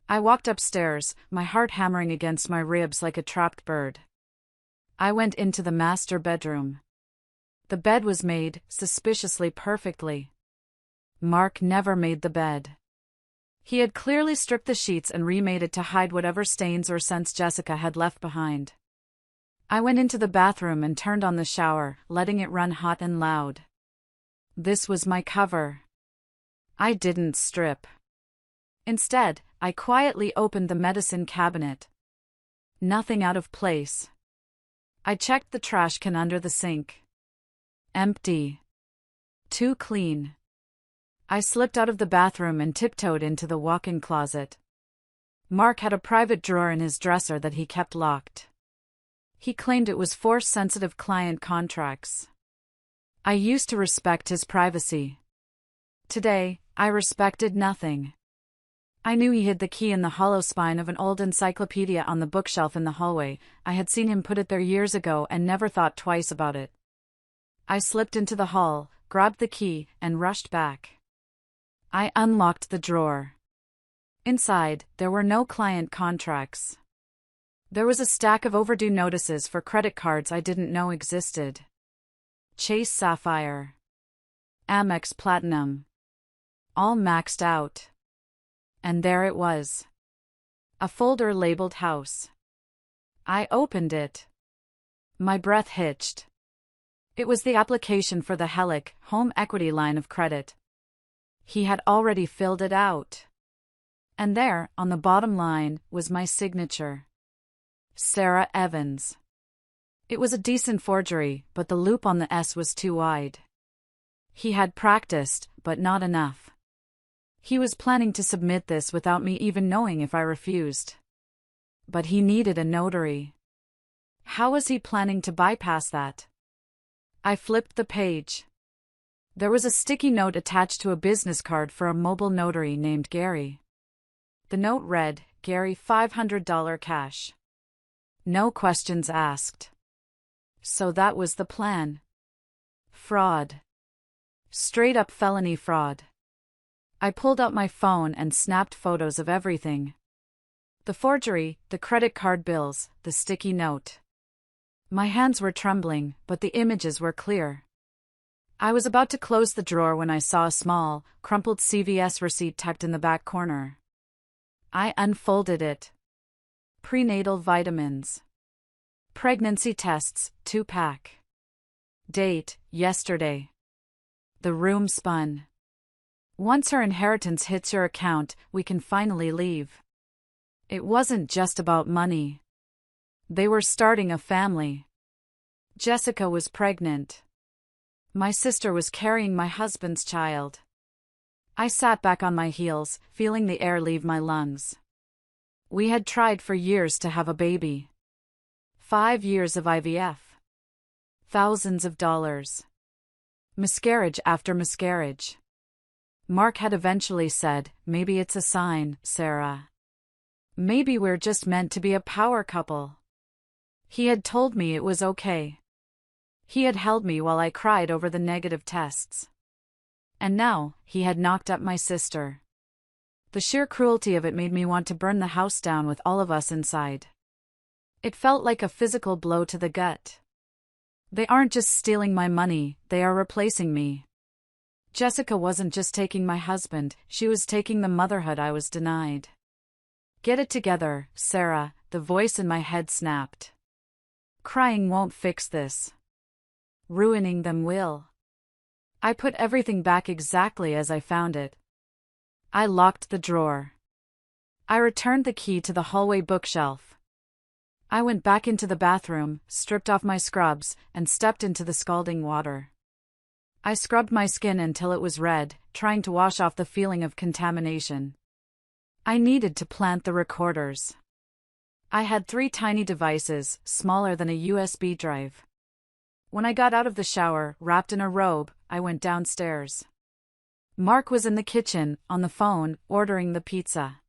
I walked upstairs, my heart hammering against my ribs like a trapped bird. I went into the master bedroom. The bed was made, suspiciously perfectly. Mark never made the bed. He had clearly stripped the sheets and remade it to hide whatever stains or scents Jessica had left behind. I went into the bathroom and turned on the shower, letting it run hot and loud. This was my cover. I didn't strip. Instead, I quietly opened the medicine cabinet. Nothing out of place. I checked the trash can under the sink. Empty. Too clean. I slipped out of the bathroom and tiptoed into the walk-in closet. Mark had a private drawer in his dresser that he kept locked. He claimed it was for sensitive client contracts. I used to respect his privacy. Today, I respected nothing. I knew he hid the key in the hollow spine of an old encyclopedia on the bookshelf in the hallway. I had seen him put it there years ago and never thought twice about it. I slipped into the hall, grabbed the key, and rushed back. I unlocked the drawer. Inside, there were no client contracts. There was a stack of overdue notices for credit cards I didn't know existed. Chase Sapphire. Amex Platinum. All maxed out. And there it was. A folder labeled House. I opened it. My breath hitched. It was the application for the Helic home equity line of credit. He had already filled it out. And there, on the bottom line, was my signature. Sarah Evans. It was a decent forgery, but the loop on the S was too wide. He had practiced, but not enough. He was planning to submit this without me even knowing if I refused. But he needed a notary. How was he planning to bypass that? I flipped the page. There was a sticky note attached to a business card for a mobile notary named Gary. The note read, Gary, $500 cash. No questions asked. So that was the plan. Fraud. Straight up felony fraud. I pulled out my phone and snapped photos of everything. The forgery, the credit card bills, the sticky note. My hands were trembling, but the images were clear. I was about to close the drawer when I saw a small, crumpled CVS receipt tucked in the back corner. I unfolded it. Prenatal vitamins. Pregnancy tests, 2-pack. Date, yesterday. The room spun. Once her inheritance hits your account, we can finally leave. It wasn't just about money. They were starting a family. Jessica was pregnant. My sister was carrying my husband's child. I sat back on my heels, feeling the air leave my lungs. We had tried for years to have a baby. 5 years of IVF. Thousands of dollars. Miscarriage after miscarriage. Mark had eventually said, maybe it's a sign, Sarah. Maybe we're just meant to be a power couple. He had told me it was okay. He had held me while I cried over the negative tests. And now, he had knocked up my sister. The sheer cruelty of it made me want to burn the house down with all of us inside. It felt like a physical blow to the gut. They aren't just stealing my money, they are replacing me. Jessica wasn't just taking my husband, she was taking the motherhood I was denied. Get it together, Sarah, the voice in my head snapped. Crying won't fix this. Ruining them will. I put everything back exactly as I found it. I locked the drawer. I returned the key to the hallway bookshelf. I went back into the bathroom, stripped off my scrubs, and stepped into the scalding water. I scrubbed my skin until it was red, trying to wash off the feeling of contamination. I needed to plant the recorders. I had 3 tiny devices, smaller than a USB drive. When I got out of the shower, wrapped in a robe, I went downstairs. Mark was in the kitchen, on the phone, ordering the pizza.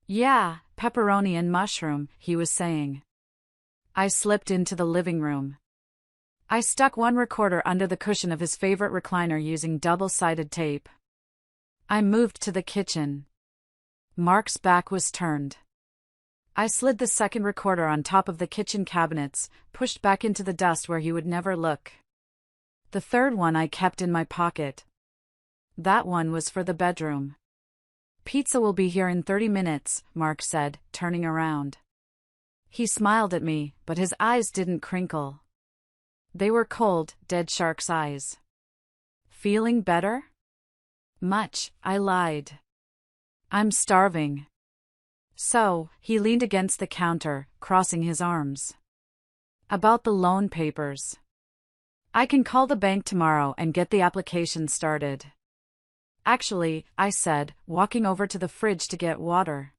Yeah, pepperoni and mushroom, he was saying. I slipped into the living room. I stuck one recorder under the cushion of his favorite recliner using double-sided tape. I moved to the kitchen. Mark's back was turned. I slid the second recorder on top of the kitchen cabinets, pushed back into the dust where he would never look. The third one I kept in my pocket. That one was for the bedroom. Pizza will be here in 30 minutes, Mark said, turning around. He smiled at me, but his eyes didn't crinkle. They were cold, dead shark's eyes. Feeling better? Much, I lied. I'm starving. So, he leaned against the counter, crossing his arms. About the loan papers. I can call the bank tomorrow and get the application started. Actually, I said, walking over to the fridge to get water.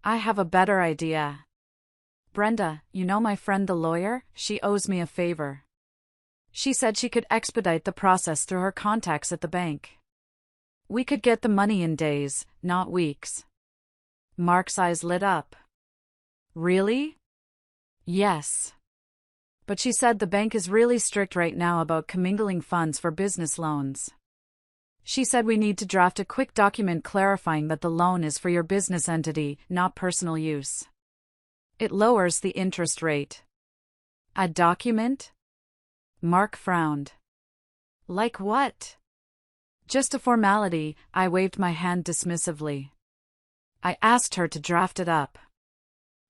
I have a better idea. Brenda, you know my friend the lawyer? She owes me a favor. She said she could expedite the process through her contacts at the bank. We could get the money in days, not weeks. Mark's eyes lit up. Really? Yes. But she said the bank is really strict right now about commingling funds for business loans. She said we need to draft a quick document clarifying that the loan is for your business entity, not personal use. It lowers the interest rate. A document? Mark frowned. Like what? Just a formality, I waved my hand dismissively. I asked her to draft it up.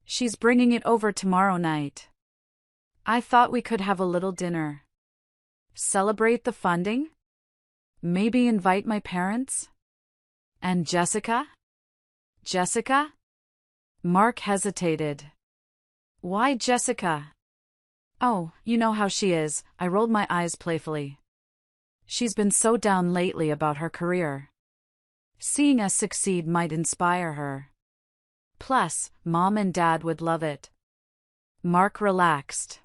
She's bringing it over tomorrow night. I thought we could have a little dinner. Celebrate the funding? Maybe invite my parents? And Jessica? Jessica? Mark hesitated. Why Jessica? Oh, you know how she is, I rolled my eyes playfully. She's been so down lately about her career. Seeing us succeed might inspire her. Plus, Mom and Dad would love it. Mark relaxed.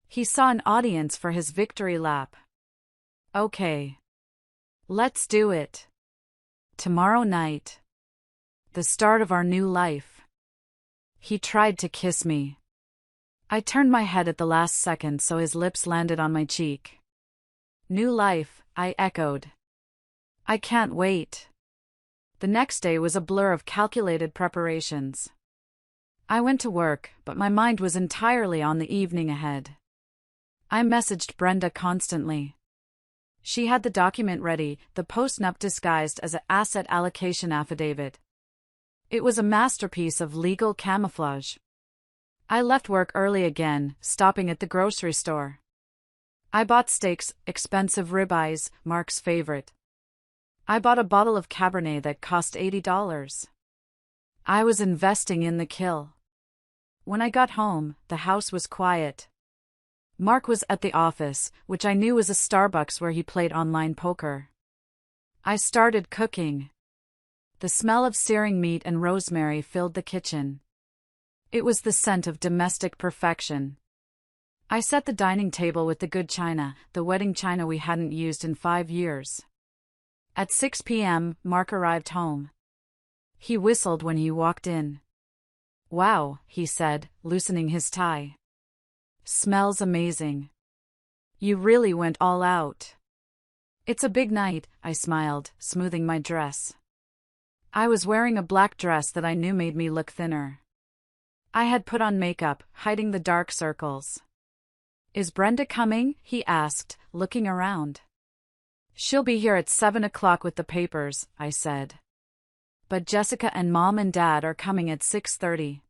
He saw an audience for his victory lap. Okay. Let's do it. Tomorrow night. The start of our new life. He tried to kiss me. I turned my head at the last second so his lips landed on my cheek. New life, I echoed. I can't wait. The next day was a blur of calculated preparations. I went to work, but my mind was entirely on the evening ahead. I messaged Brenda constantly. She had the document ready, the post-nup disguised as an asset allocation affidavit. It was a masterpiece of legal camouflage. I left work early again, stopping at the grocery store. I bought steaks, expensive ribeyes, Mark's favorite. I bought a bottle of Cabernet that cost $80. I was investing in the kill. When I got home, the house was quiet. Mark was at the office, which I knew was a Starbucks where he played online poker. I started cooking. The smell of searing meat and rosemary filled the kitchen. It was the scent of domestic perfection. I set the dining table with the good china, the wedding china we hadn't used in 5 years. At 6 p.m., Mark arrived home. He whistled when he walked in. Wow, he said, loosening his tie. Smells amazing. You really went all out. It's a big night, I smiled, smoothing my dress. I was wearing a black dress that I knew made me look thinner. I had put on makeup, hiding the dark circles. Is Brenda coming? He asked, looking around. She'll be here at 7 o'clock with the papers, I said. But Jessica and Mom and Dad are coming at 6:30.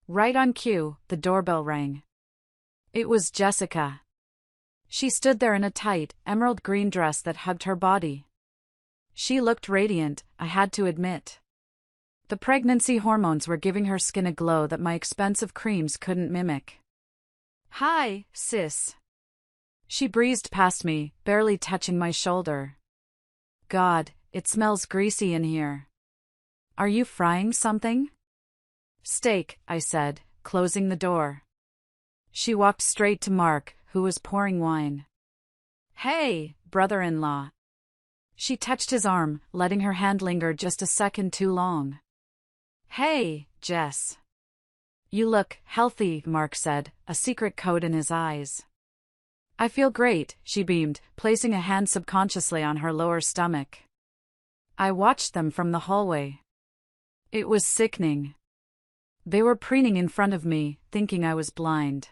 Right on cue, the doorbell rang. It was Jessica. She stood there in a tight, emerald green dress that hugged her body. She looked radiant, I had to admit. The pregnancy hormones were giving her skin a glow that my expensive creams couldn't mimic. Hi, sis. She breezed past me, barely touching my shoulder. God, it smells greasy in here. Are you frying something? Steak, I said, closing the door. She walked straight to Mark, who was pouring wine. Hey, brother-in-law. She touched his arm, letting her hand linger just a second too long. Hey, Jess. You look healthy, Mark said, a secret code in his eyes. I feel great, she beamed, placing a hand subconsciously on her lower stomach. I watched them from the hallway. It was sickening. They were preening in front of me, thinking I was blind.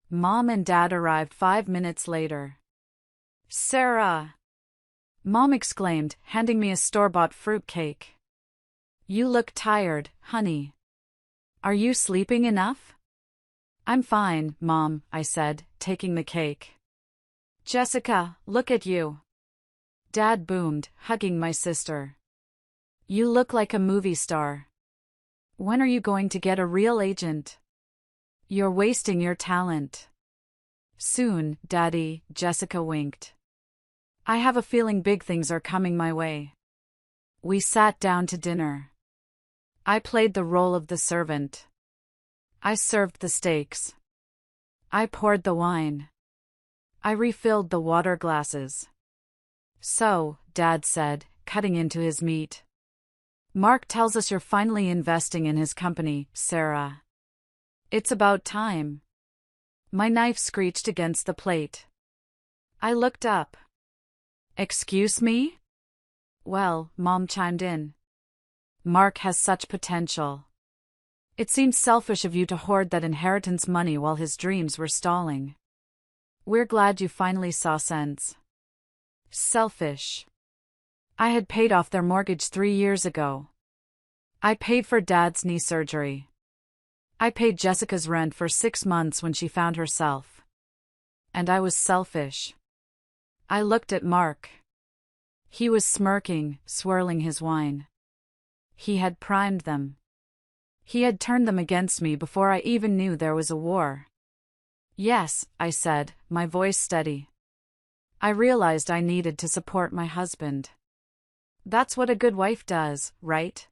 Mom and Dad arrived 5 minutes later. Sarah! Mom exclaimed, handing me a store-bought fruit cake. You look tired, honey. Are you sleeping enough? I'm fine, Mom, I said, taking the cake. Jessica, look at you. Dad boomed, hugging my sister. You look like a movie star. When are you going to get a real agent? You're wasting your talent. Soon, Daddy, Jessica winked. I have a feeling big things are coming my way. We sat down to dinner. I played the role of the servant. I served the steaks. I poured the wine. I refilled the water glasses. So, Dad said, cutting into his meat. Mark tells us you're finally investing in his company, Sarah. It's about time. My knife screeched against the plate. I looked up. Excuse me? Well, Mom chimed in. Mark has such potential. It seems selfish of you to hoard that inheritance money while his dreams were stalling. We're glad you finally saw sense. Selfish. I had paid off their mortgage 3 years ago. I paid for Dad's knee surgery. I paid Jessica's rent for 6 months when she found herself. And I was selfish. I looked at Mark. He was smirking, swirling his wine. He had primed them. He had turned them against me before I even knew there was a war. Yes, I said, my voice steady. I realized I needed to support my husband. That's what a good wife does, right?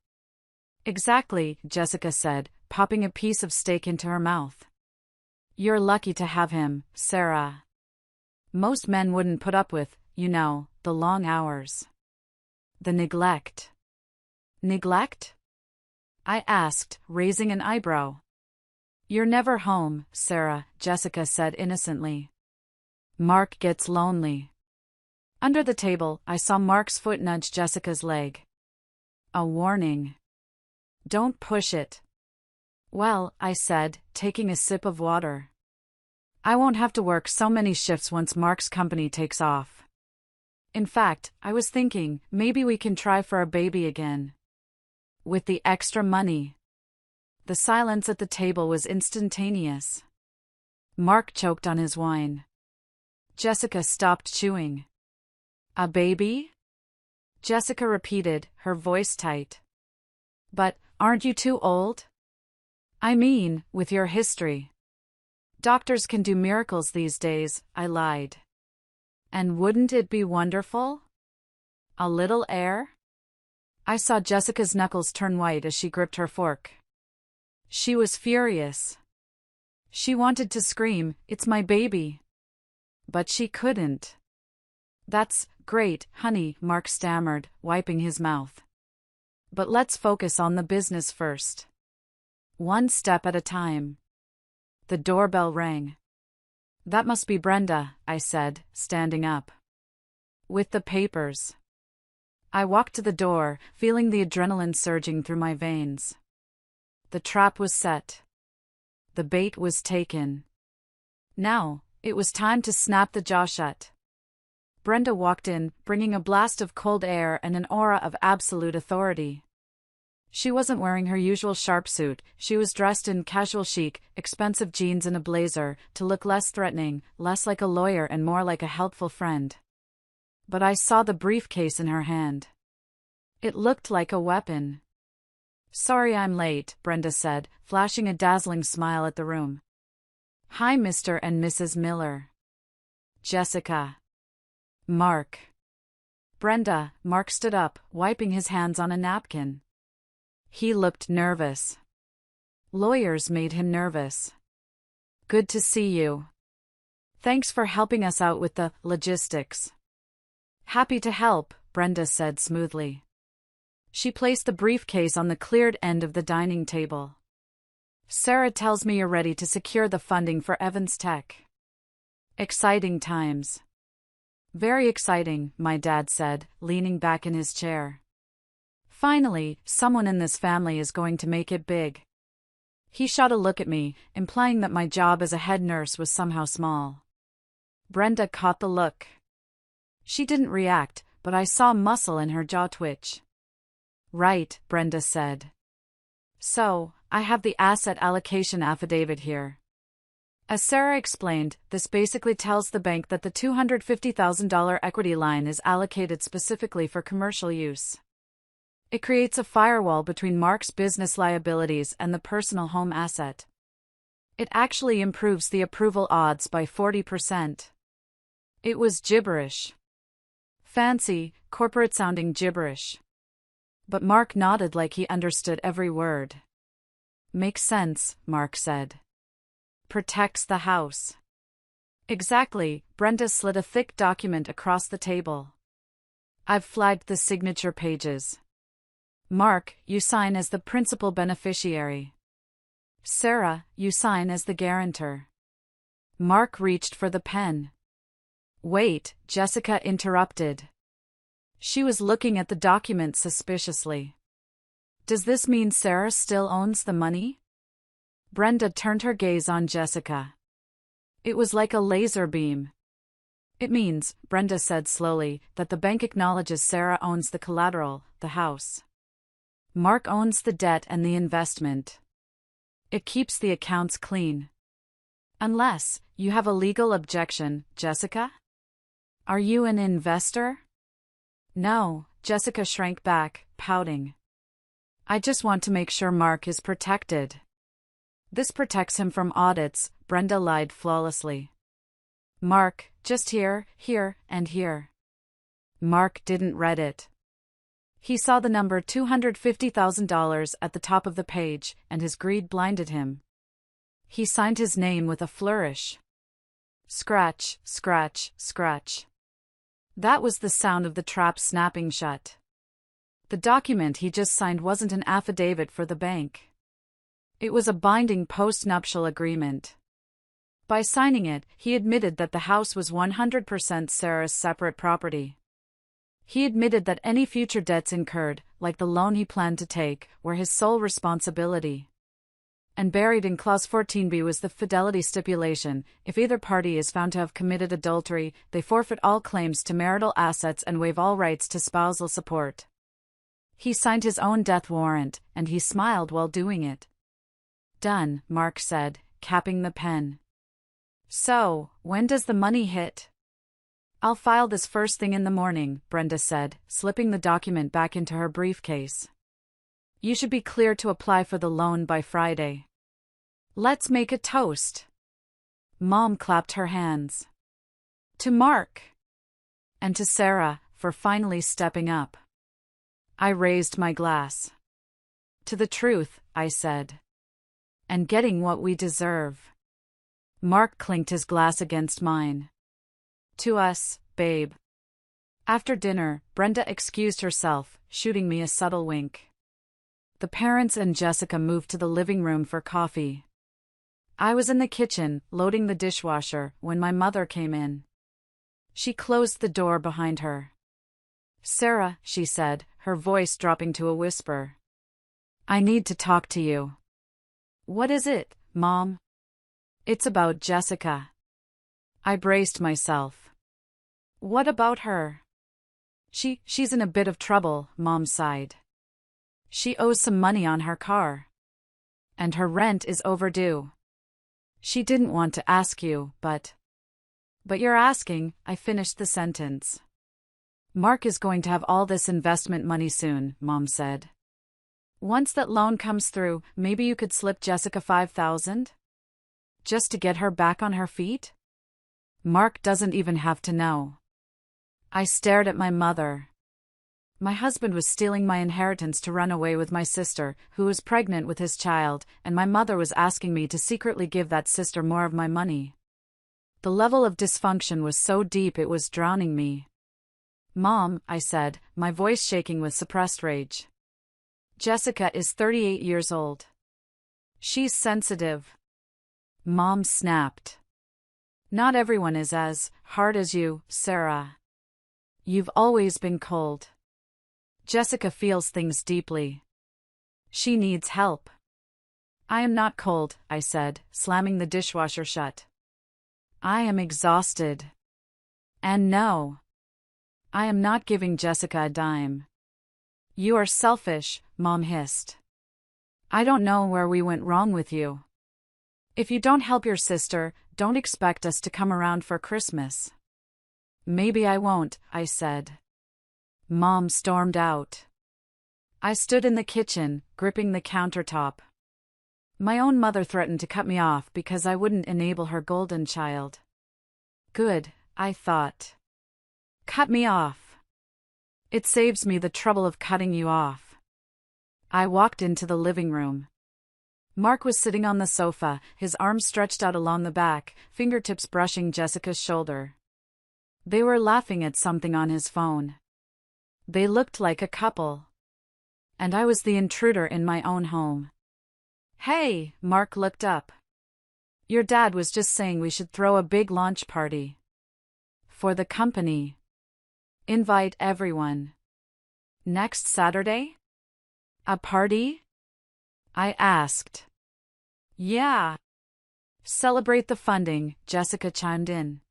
Exactly, Jessica said, popping a piece of steak into her mouth. You're lucky to have him, Sarah. Most men wouldn't put up with, the long hours. The neglect. Neglect? I asked, raising an eyebrow. You're never home, Sarah, Jessica said innocently. Mark gets lonely. Under the table, I saw Mark's foot nudge Jessica's leg. A warning. Don't push it. Well, I said, taking a sip of water. I won't have to work so many shifts once Mark's company takes off. In fact, I was thinking, maybe we can try for a baby again. With the extra money. The silence at the table was instantaneous. Mark choked on his wine. Jessica stopped chewing. A baby? Jessica repeated, her voice tight. But, aren't you too old? I mean, with your history. Doctors can do miracles these days, I lied. And wouldn't it be wonderful? A little heir? I saw Jessica's knuckles turn white as she gripped her fork. She was furious. She wanted to scream, "It's my baby." But she couldn't. That's great, honey, Mark stammered, wiping his mouth. But let's focus on the business first. One step at a time. The doorbell rang. That must be Brenda, I said, standing up. With the papers. I walked to the door, feeling the adrenaline surging through my veins. The trap was set. The bait was taken. Now, it was time to snap the jaw shut. Brenda walked in, bringing a blast of cold air and an aura of absolute authority. She wasn't wearing her usual sharp suit, she was dressed in casual chic, expensive jeans and a blazer, to look less threatening, less like a lawyer and more like a helpful friend. But I saw the briefcase in her hand. It looked like a weapon. Sorry I'm late, Brenda said, flashing a dazzling smile at the room. Hi Mr. and Mrs. Miller. Jessica. Mark. Brenda, Mark stood up, wiping his hands on a napkin. He looked nervous. Lawyers made him nervous. Good to see you. Thanks for helping us out with the logistics. Happy to help, Brenda said smoothly. She placed the briefcase on the cleared end of the dining table. Sarah tells me you're ready to secure the funding for Evans Tech. Exciting times. Very exciting, my dad said, leaning back in his chair. Finally, someone in this family is going to make it big. He shot a look at me, implying that my job as a head nurse was somehow small. Brenda caught the look. She didn't react, but I saw muscle in her jaw twitch. Right, Brenda said. So, I have the asset allocation affidavit here. As Sarah explained, this basically tells the bank that the $250,000 equity line is allocated specifically for commercial use. It creates a firewall between Mark's business liabilities and the personal home asset. It actually improves the approval odds by 40%. It was gibberish. Fancy, corporate-sounding gibberish. But Mark nodded like he understood every word. Makes sense, Mark said. Protects the house. Exactly, Brenda slid a thick document across the table. I've flagged the signature pages. Mark, you sign as the principal beneficiary. Sarah, you sign as the guarantor. Mark reached for the pen. Wait, Jessica interrupted. She was looking at the document suspiciously. Does this mean Sarah still owns the money? Brenda turned her gaze on Jessica. It was like a laser beam. It means, Brenda said slowly, that the bank acknowledges Sarah owns the collateral, the house. Mark owns the debt and the investment. It keeps the accounts clean. Unless you have a legal objection, Jessica? Are you an investor? No, Jessica shrank back, pouting. I just want to make sure Mark is protected. This protects him from audits, Brenda lied flawlessly. Mark, just here, and here. Mark didn't read it. He saw the number $250,000 at the top of the page, and his greed blinded him. He signed his name with a flourish. Scratch, scratch, scratch. That was the sound of the trap snapping shut. The document he just signed wasn't an affidavit for the bank. It was a binding post-nuptial agreement. By signing it, he admitted that the house was 100% Sarah's separate property. He admitted that any future debts incurred, like the loan he planned to take, were his sole responsibility. And buried in Clause 14b was the fidelity stipulation: if either party is found to have committed adultery, they forfeit all claims to marital assets and waive all rights to spousal support. He signed his own death warrant, and he smiled while doing it. Done, Mark said, capping the pen. So, when does the money hit? I'll file this first thing in the morning, Brenda said, slipping the document back into her briefcase. You should be clear to apply for the loan by Friday. Let's make a toast. Mom clapped her hands. To Mark. And to Sarah, for finally stepping up. I raised my glass. To the truth, I said. And getting what we deserve. Mark clinked his glass against mine. To us, babe. After dinner, Brenda excused herself, shooting me a subtle wink. The parents and Jessica moved to the living room for coffee. I was in the kitchen, loading the dishwasher, when my mother came in. She closed the door behind her. Sarah, she said, her voice dropping to a whisper. I need to talk to you. What is it, Mom? It's about Jessica. I braced myself. What about her? She's in a bit of trouble, Mom sighed. She owes some money on her car. And her rent is overdue. She didn't want to ask you, but you're asking, I finished the sentence. Mark is going to have all this investment money soon, Mom said. Once that loan comes through, maybe you could slip Jessica $5,000? Just to get her back on her feet? Mark doesn't even have to know. I stared at my mother. My husband was stealing my inheritance to run away with my sister, who was pregnant with his child, and my mother was asking me to secretly give that sister more of my money. The level of dysfunction was so deep it was drowning me. Mom, I said, my voice shaking with suppressed rage. Jessica is 38 years old. She's sensitive. Mom snapped. Not everyone is as hard as you, Sarah. You've always been cold. Jessica feels things deeply. She needs help. I am not cold, I said, slamming the dishwasher shut. I am exhausted. And no. I am not giving Jessica a dime. You are selfish, Mom hissed. I don't know where we went wrong with you. If you don't help your sister, don't expect us to come around for Christmas. Maybe I won't, I said. Mom stormed out. I stood in the kitchen, gripping the countertop. My own mother threatened to cut me off because I wouldn't enable her golden child. Good, I thought. Cut me off. It saves me the trouble of cutting you off. I walked into the living room. Mark was sitting on the sofa, his arms stretched out along the back, fingertips brushing Jessica's shoulder. They were laughing at something on his phone. They looked like a couple. And I was the intruder in my own home. Hey, Mark looked up. Your dad was just saying we should throw a big launch party. For the company. Invite everyone. Next Saturday? A party? I asked. Yeah. Celebrate the funding, Jessica chimed in.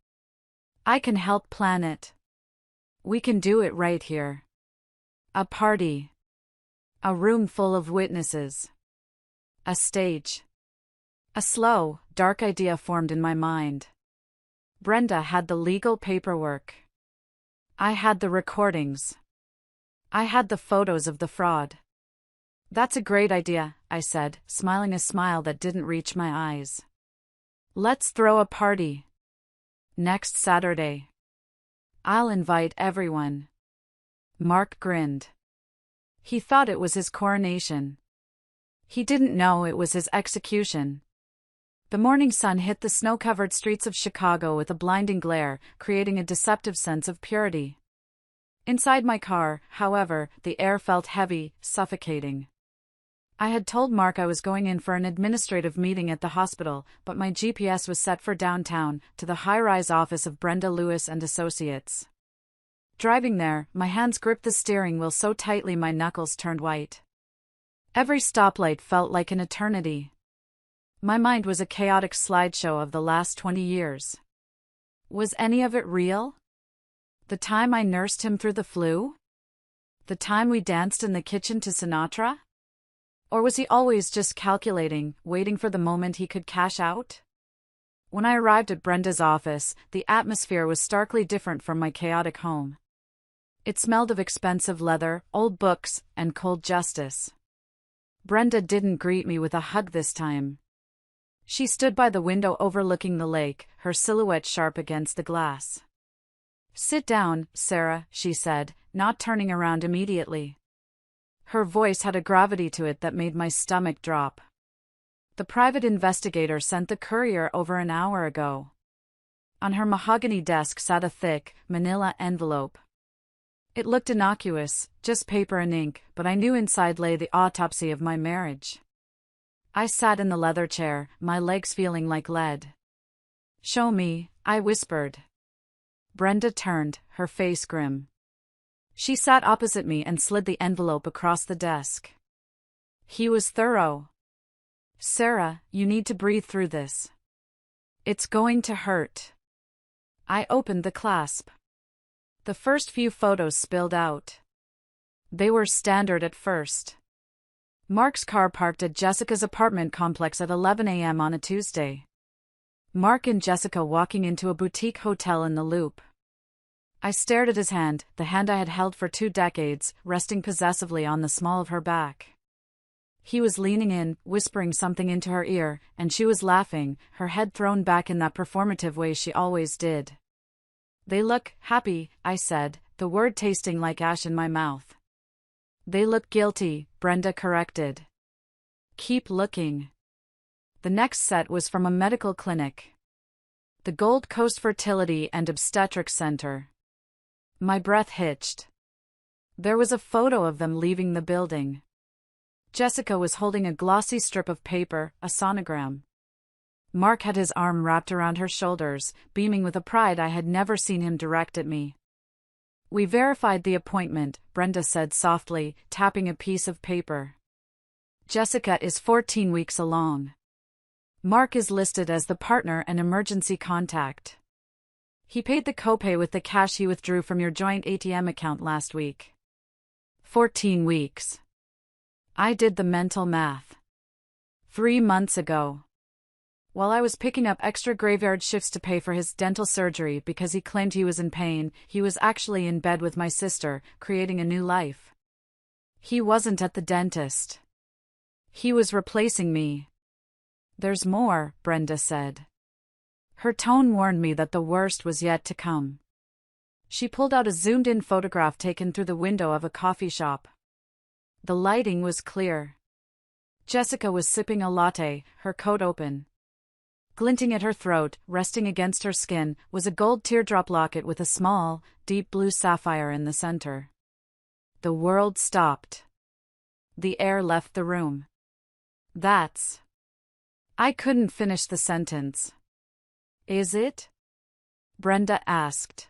I can help plan it. We can do it right here. A party. A room full of witnesses. A stage. A slow, dark idea formed in my mind. Brenda had the legal paperwork. I had the recordings. I had the photos of the fraud. That's a great idea, I said, smiling a smile that didn't reach my eyes. Let's throw a party. Next Saturday. I'll invite everyone. Mark grinned. He thought it was his coronation. He didn't know it was his execution. The morning sun hit the snow-covered streets of Chicago with a blinding glare, creating a deceptive sense of purity. Inside my car, however, the air felt heavy, suffocating. I had told Mark I was going in for an administrative meeting at the hospital, but my GPS was set for downtown, to the high-rise office of Brenda Lewis and Associates. Driving there, my hands gripped the steering wheel so tightly my knuckles turned white. Every stoplight felt like an eternity. My mind was a chaotic slideshow of the last 20 years. Was any of it real? The time I nursed him through the flu? The time we danced in the kitchen to Sinatra? Or was he always just calculating, waiting for the moment he could cash out? When I arrived at Brenda's office, the atmosphere was starkly different from my chaotic home. It smelled of expensive leather, old books, and cold justice. Brenda didn't greet me with a hug this time. She stood by the window overlooking the lake, her silhouette sharp against the glass. Sit down, Sarah, she said, not turning around immediately. Her voice had a gravity to it that made my stomach drop. The private investigator sent the courier over an hour ago. On her mahogany desk sat a thick, manila envelope. It looked innocuous, just paper and ink, but I knew inside lay the autopsy of my marriage. I sat in the leather chair, my legs feeling like lead. Show me, I whispered. Brenda turned, her face grim. She sat opposite me and slid the envelope across the desk. He was thorough. Sarah, you need to breathe through this. It's going to hurt. I opened the clasp. The first few photos spilled out. They were standard at first. Mark's car parked at Jessica's apartment complex at 11 a.m. on a Tuesday. Mark and Jessica walking into a boutique hotel in the Loop. I stared at his hand, the hand I had held for 2 decades, resting possessively on the small of her back. He was leaning in, whispering something into her ear, and she was laughing, her head thrown back in that performative way she always did. They look happy, I said, the word tasting like ash in my mouth. They look guilty, Brenda corrected. Keep looking. The next set was from a medical clinic. The Gold Coast Fertility and Obstetrics Center. My breath hitched. There was a photo of them leaving the building. Jessica was holding a glossy strip of paper, a sonogram. Mark had his arm wrapped around her shoulders, beaming with a pride I had never seen him direct at me. We verified the appointment, Brenda said softly, tapping a piece of paper. Jessica is 14 weeks along. Mark is listed as the partner and emergency contact. He paid the copay with the cash he withdrew from your joint ATM account last week. 14 weeks. I did the mental math. 3 months ago. While I was picking up extra graveyard shifts to pay for his dental surgery because he claimed he was in pain, he was actually in bed with my sister, creating a new life. He wasn't at the dentist. He was replacing me. There's more, Brenda said. Her tone warned me that the worst was yet to come. She pulled out a zoomed-in photograph taken through the window of a coffee shop. The lighting was clear. Jessica was sipping a latte, her coat open. Glinting at her throat, resting against her skin, was a gold teardrop locket with a small, deep blue sapphire in the center. The world stopped. The air left the room. That's... I couldn't finish the sentence. Is it? Brenda asked.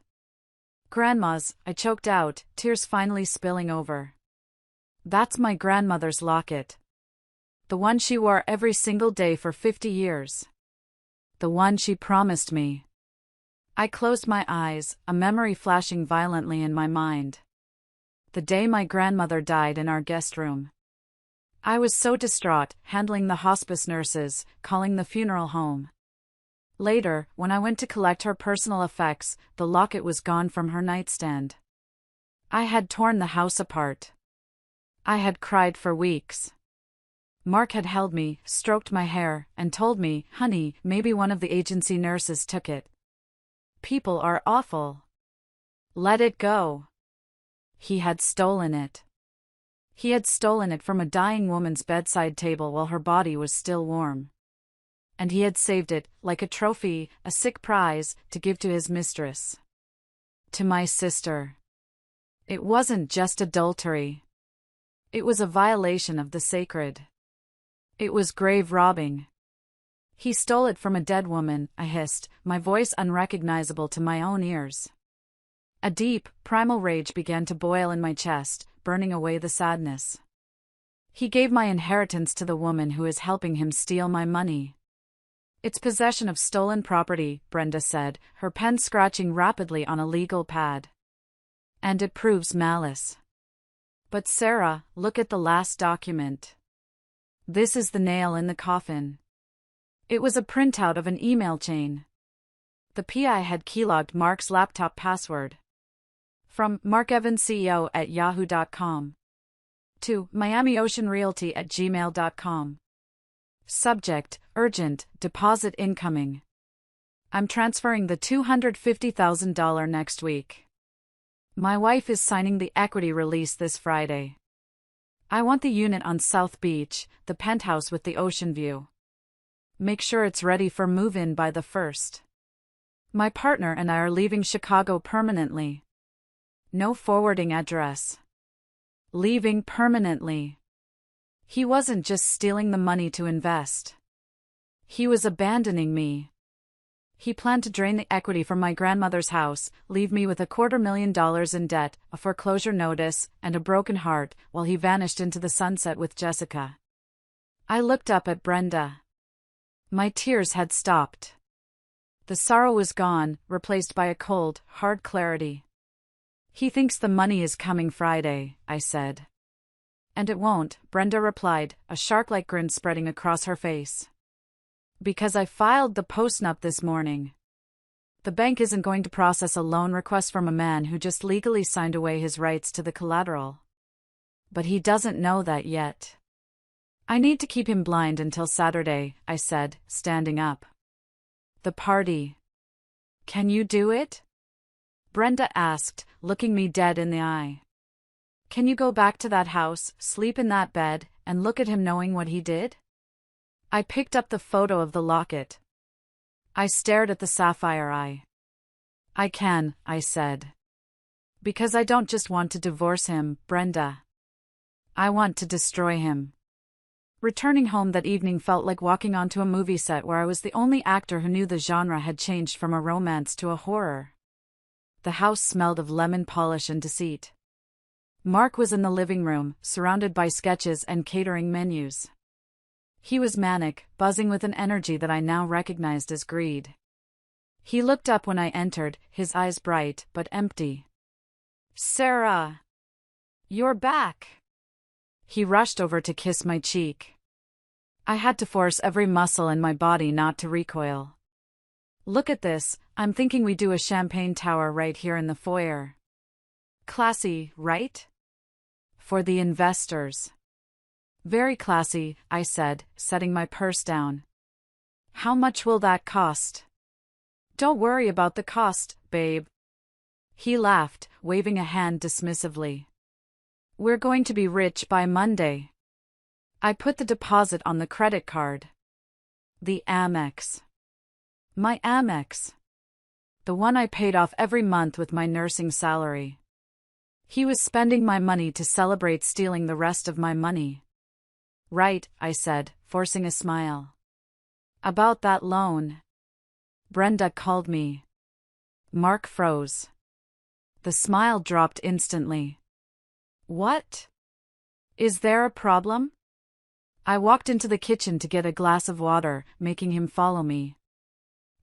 Grandma's, I choked out, tears finally spilling over. That's my grandmother's locket. The one she wore every single day for 50 years. The one she promised me. I closed my eyes, a memory flashing violently in my mind. The day my grandmother died in our guest room. I was so distraught, handling the hospice nurses, calling the funeral home. Later, when I went to collect her personal effects, the locket was gone from her nightstand. I had torn the house apart. I had cried for weeks. Mark had held me, stroked my hair, and told me, "Honey, maybe one of the agency nurses took it. People are awful. Let it go." He had stolen it. He had stolen it from a dying woman's bedside table while her body was still warm. And he had saved it, like a trophy, a sick prize, to give to his mistress. To my sister. It wasn't just adultery. It was a violation of the sacred. It was grave robbing. He stole it from a dead woman, I hissed, my voice unrecognizable to my own ears. A deep, primal rage began to boil in my chest, burning away the sadness. He gave my inheritance to the woman who is helping him steal my money. It's possession of stolen property, Brenda said, her pen scratching rapidly on a legal pad. And it proves malice. But Sarah, look at the last document. This is the nail in the coffin. It was a printout of an email chain. The PI had keylogged Mark's laptop password. From markevansceo@yahoo.com to miamioceanrealty@gmail.com. Subject, urgent, deposit incoming. I'm transferring the $250,000 next week. My wife is signing the equity release this Friday. I want the unit on South Beach, the penthouse with the ocean view. Make sure it's ready for move-in by the 1st. My partner and I are leaving Chicago permanently. No forwarding address. Leaving permanently. He wasn't just stealing the money to invest. He was abandoning me. He planned to drain the equity from my grandmother's house, leave me with $250,000 in debt, a foreclosure notice, and a broken heart, while he vanished into the sunset with Jessica. I looked up at Brenda. My tears had stopped. The sorrow was gone, replaced by a cold, hard clarity. He thinks the money is coming Friday, I said. And it won't, Brenda replied, a shark-like grin spreading across her face. Because I filed the postnup this morning. The bank isn't going to process a loan request from a man who just legally signed away his rights to the collateral. But he doesn't know that yet. I need to keep him blind until Saturday, I said, standing up. The party. Can you do it? Brenda asked, looking me dead in the eye. Can you go back to that house, sleep in that bed, and look at him knowing what he did? I picked up the photo of the locket. I stared at the sapphire eye. I can, I said. Because I don't just want to divorce him, Brenda. I want to destroy him. Returning home that evening felt like walking onto a movie set where I was the only actor who knew the genre had changed from a romance to a horror. The house smelled of lemon polish and deceit. Mark was in the living room, surrounded by sketches and catering menus. He was manic, buzzing with an energy that I now recognized as greed. He looked up when I entered, his eyes bright but empty. Sarah! You're back! He rushed over to kiss my cheek. I had to force every muscle in my body not to recoil. Look at this, I'm thinking we do a champagne tower right here in the foyer. Classy, right? For the investors. Very classy, I said, setting my purse down. How much will that cost? Don't worry about the cost, babe. He laughed, waving a hand dismissively. We're going to be rich by Monday. I put the deposit on the credit card. The Amex. My Amex. The one I paid off every month with my nursing salary. He was spending my money to celebrate stealing the rest of my money. Right, I said, forcing a smile. About that loan. Brenda called me. Mark froze. The smile dropped instantly. What? Is there a problem? I walked into the kitchen to get a glass of water, making him follow me.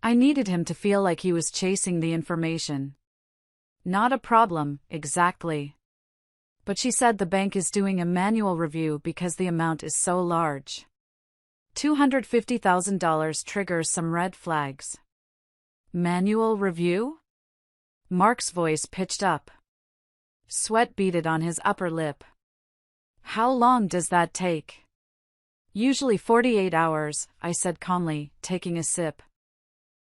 I needed him to feel like he was chasing the information. Not a problem, exactly. But she said the bank is doing a manual review because the amount is so large. $250,000 triggers some red flags. Manual review? Mark's voice pitched up. Sweat beaded on his upper lip. How long does that take? Usually 48 hours, I said calmly, taking a sip.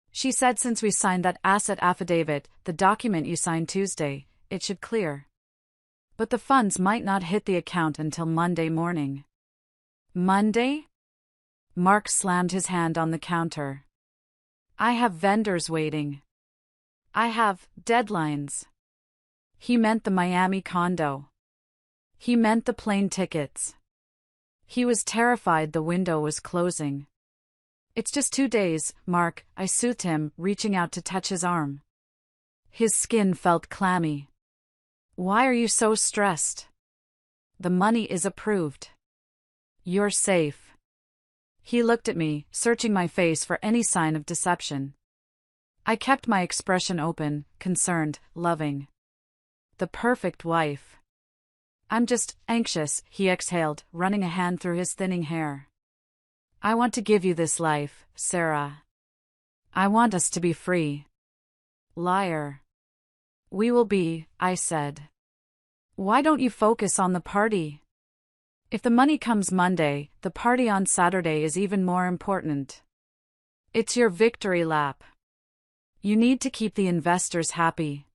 She said since we signed that asset affidavit, the document you signed Tuesday, it should clear. But the funds might not hit the account until Monday morning. Monday? Mark slammed his hand on the counter. I have vendors waiting. I have deadlines. He meant the Miami condo. He meant the plane tickets. He was terrified the window was closing. It's just 2 days, Mark, I soothed him, reaching out to touch his arm. His skin felt clammy. Why are you so stressed? The money is approved. You're safe. He looked at me, searching my face for any sign of deception. I kept my expression open, concerned, loving. The perfect wife. I'm just anxious, he exhaled, running a hand through his thinning hair. I want to give you this life, Sarah. I want us to be free. Liar. We will be, I said. Why don't you focus on the party? If the money comes Monday, the party on Saturday is even more important. It's your victory lap. You need to keep the investors happy.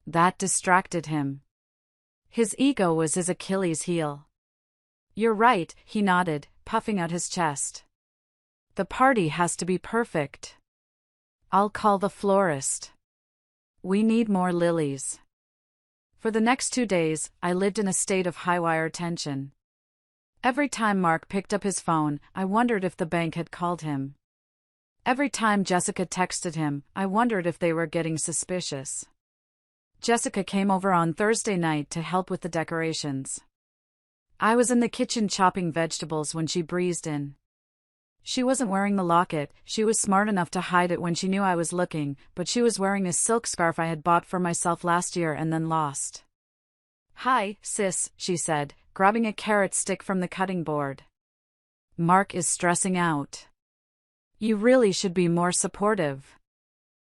That distracted him. His ego was his Achilles heel. You're right, he nodded, puffing out his chest. The party has to be perfect. I'll call the florist. We need more lilies. For the next 2 days, I lived in a state of high-wire tension. Every time Mark picked up his phone, I wondered if the bank had called him. Every time Jessica texted him, I wondered if they were getting suspicious. Jessica came over on Thursday night to help with the decorations. I was in the kitchen chopping vegetables when she breezed in. She wasn't wearing the locket, she was smart enough to hide it when she knew I was looking, but she was wearing a silk scarf I had bought for myself last year and then lost. Hi, sis, she said, grabbing a carrot stick from the cutting board. Mark is stressing out. You really should be more supportive.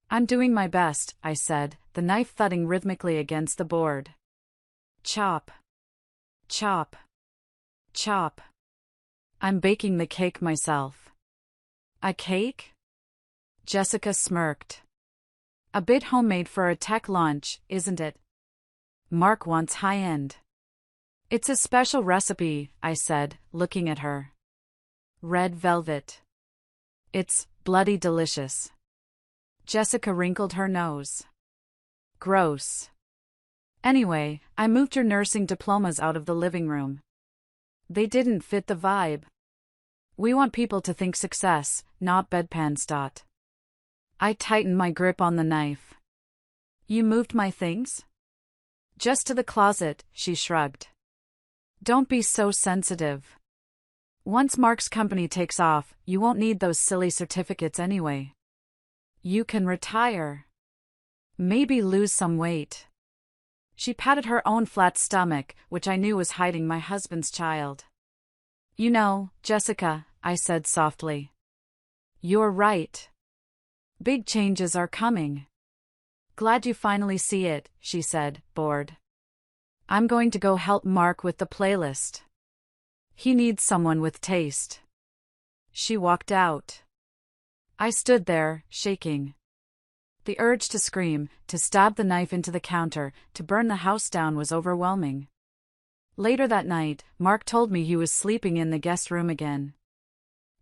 I'm doing my best, I said, the knife thudding rhythmically against the board. Chop. Chop. Chop. I'm baking the cake myself. A cake? Jessica smirked. A bit homemade for a tech launch, isn't it? Mark wants high-end. It's a special recipe, I said, looking at her. Red velvet. It's bloody delicious. Jessica wrinkled her nose. Gross. Anyway, I moved your nursing diplomas out of the living room. They didn't fit the vibe. We want people to think success, not bedpans. I tightened my grip on the knife. You moved my things? Just to the closet, she shrugged. Don't be so sensitive. Once Mark's company takes off, you won't need those silly certificates anyway. You can retire. Maybe lose some weight. She patted her own flat stomach, which I knew was hiding my husband's child. You know, Jessica, I said softly. You're right. Big changes are coming. Glad you finally see it, she said, bored. I'm going to go help Mark with the playlist. He needs someone with taste. She walked out. I stood there, shaking. The urge to scream, to stab the knife into the counter, to burn the house down was overwhelming. Later that night, Mark told me he was sleeping in the guest room again.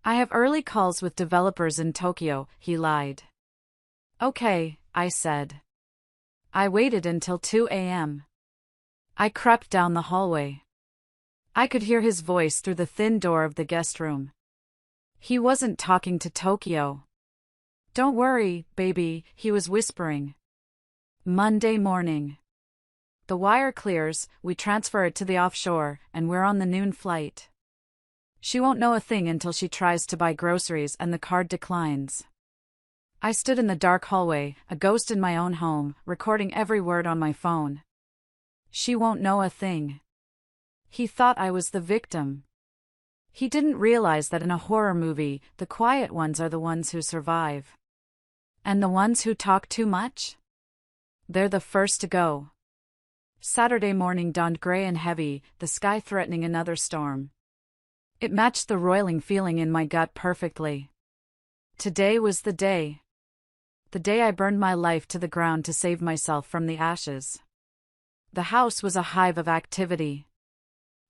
I have early calls with developers in Tokyo, he lied. Okay, I said. I waited until 2 a.m. I crept down the hallway. I could hear his voice through the thin door of the guest room. He wasn't talking to Tokyo. Don't worry, baby, he was whispering. Monday morning. The wire clears, we transfer it to the offshore, and we're on the noon flight. She won't know a thing until she tries to buy groceries and the card declines. I stood in the dark hallway, a ghost in my own home, recording every word on my phone. She won't know a thing. He thought I was the victim. He didn't realize that in a horror movie, the quiet ones are the ones who survive. And the ones who talk too much? They're the first to go. Saturday morning dawned gray and heavy, the sky threatening another storm. It matched the roiling feeling in my gut perfectly. Today was the day. The day I burned my life to the ground to save myself from the ashes. The house was a hive of activity.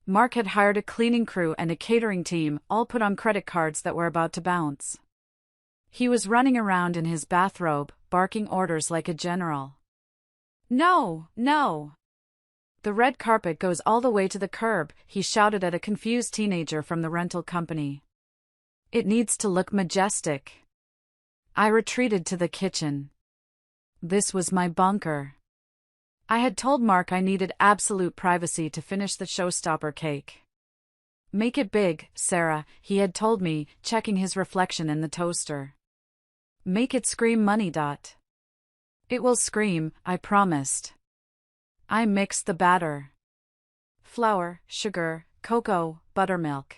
Mark had hired a cleaning crew and a catering team, all put on credit cards that were about to bounce. He was running around in his bathrobe, barking orders like a general. No, no. The red carpet goes all the way to the curb, he shouted at a confused teenager from the rental company. It needs to look majestic. I retreated to the kitchen. This was my bunker. I had told Mark I needed absolute privacy to finish the showstopper cake. Make it big, Sarah, he had told me, checking his reflection in the toaster. Make it scream money. It will scream, I promised. I mixed the batter. Flour, sugar, cocoa, buttermilk.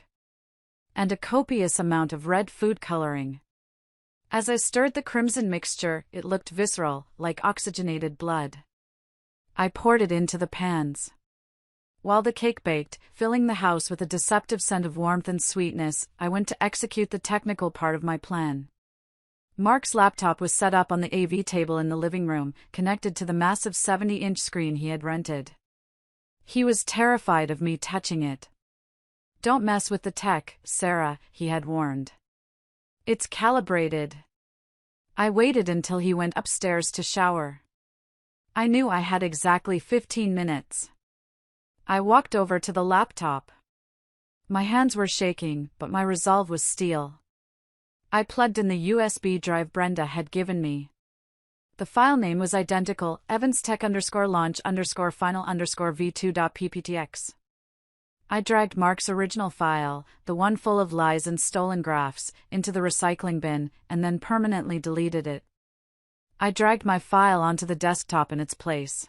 And a copious amount of red food coloring. As I stirred the crimson mixture, it looked visceral, like oxygenated blood. I poured it into the pans. While the cake baked, filling the house with a deceptive scent of warmth and sweetness, I went to execute the technical part of my plan. Mark's laptop was set up on the AV table in the living room, connected to the massive 70-inch screen he had rented. He was terrified of me touching it. Don't mess with the tech, Sarah, he had warned. It's calibrated. I waited until he went upstairs to shower. I knew I had exactly 15 minutes. I walked over to the laptop. My hands were shaking, but my resolve was steel. I plugged in the USB drive Brenda had given me. The file name was identical, evanstech_launch_final_v2.pptx. I dragged Mark's original file, the one full of lies and stolen graphs, into the recycling bin, and then permanently deleted it. I dragged my file onto the desktop in its place.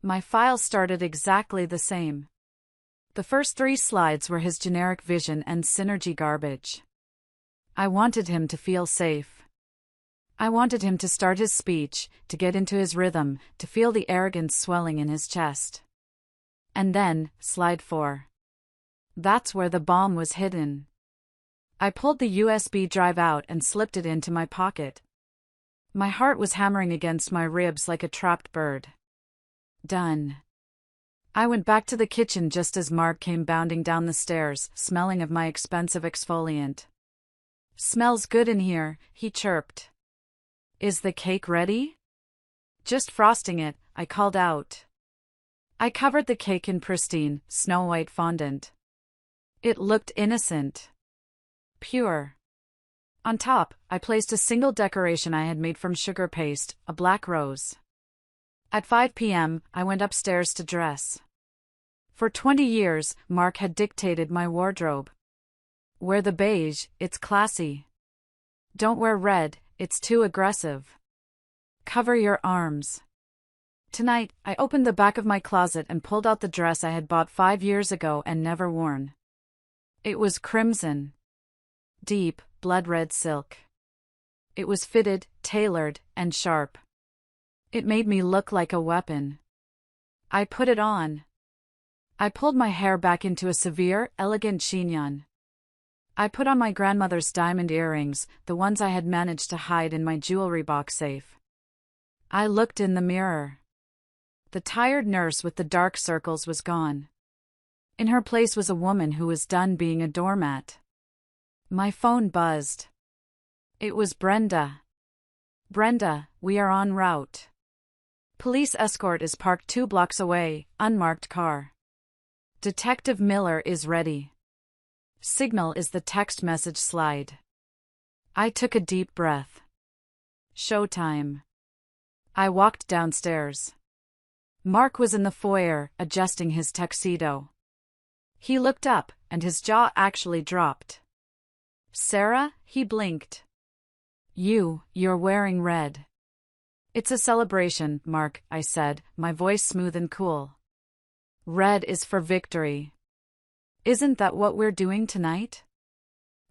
My file started exactly the same. The first 3 slides were his generic vision and synergy garbage. I wanted him to feel safe. I wanted him to start his speech, to get into his rhythm, to feel the arrogance swelling in his chest. And then, slide 4. That's where the bomb was hidden. I pulled the USB drive out and slipped it into my pocket. My heart was hammering against my ribs like a trapped bird. Done. I went back to the kitchen just as Mark came bounding down the stairs, smelling of my expensive exfoliant. Smells good in here, he chirped. Is the cake ready? Just frosting it, I called out. I covered the cake in pristine, snow-white fondant. It looked innocent. Pure. On top, I placed a single decoration I had made from sugar paste, a black rose. At 5 p.m., I went upstairs to dress. For 20 years, Mark had dictated my wardrobe. Wear the beige, it's classy. Don't wear red, it's too aggressive. Cover your arms. Tonight, I opened the back of my closet and pulled out the dress I had bought 5 years ago and never worn. It was crimson. Deep, blood-red silk. It was fitted, tailored, and sharp. It made me look like a weapon. I put it on. I pulled my hair back into a severe, elegant chignon. I put on my grandmother's diamond earrings, the ones I had managed to hide in my jewelry box safe. I looked in the mirror. The tired nurse with the dark circles was gone. In her place was a woman who was done being a doormat. My phone buzzed. It was Brenda. Brenda, we are en route. Police escort is parked 2 blocks away, unmarked car. Detective Miller is ready. Signal is the text message slide. I took a deep breath. Showtime. I walked downstairs. Mark was in the foyer, adjusting his tuxedo. He looked up, and his jaw actually dropped. Sarah, he blinked. You're wearing red. It's a celebration, Mark, I said, my voice smooth and cool. Red is for victory. Isn't that what we're doing tonight?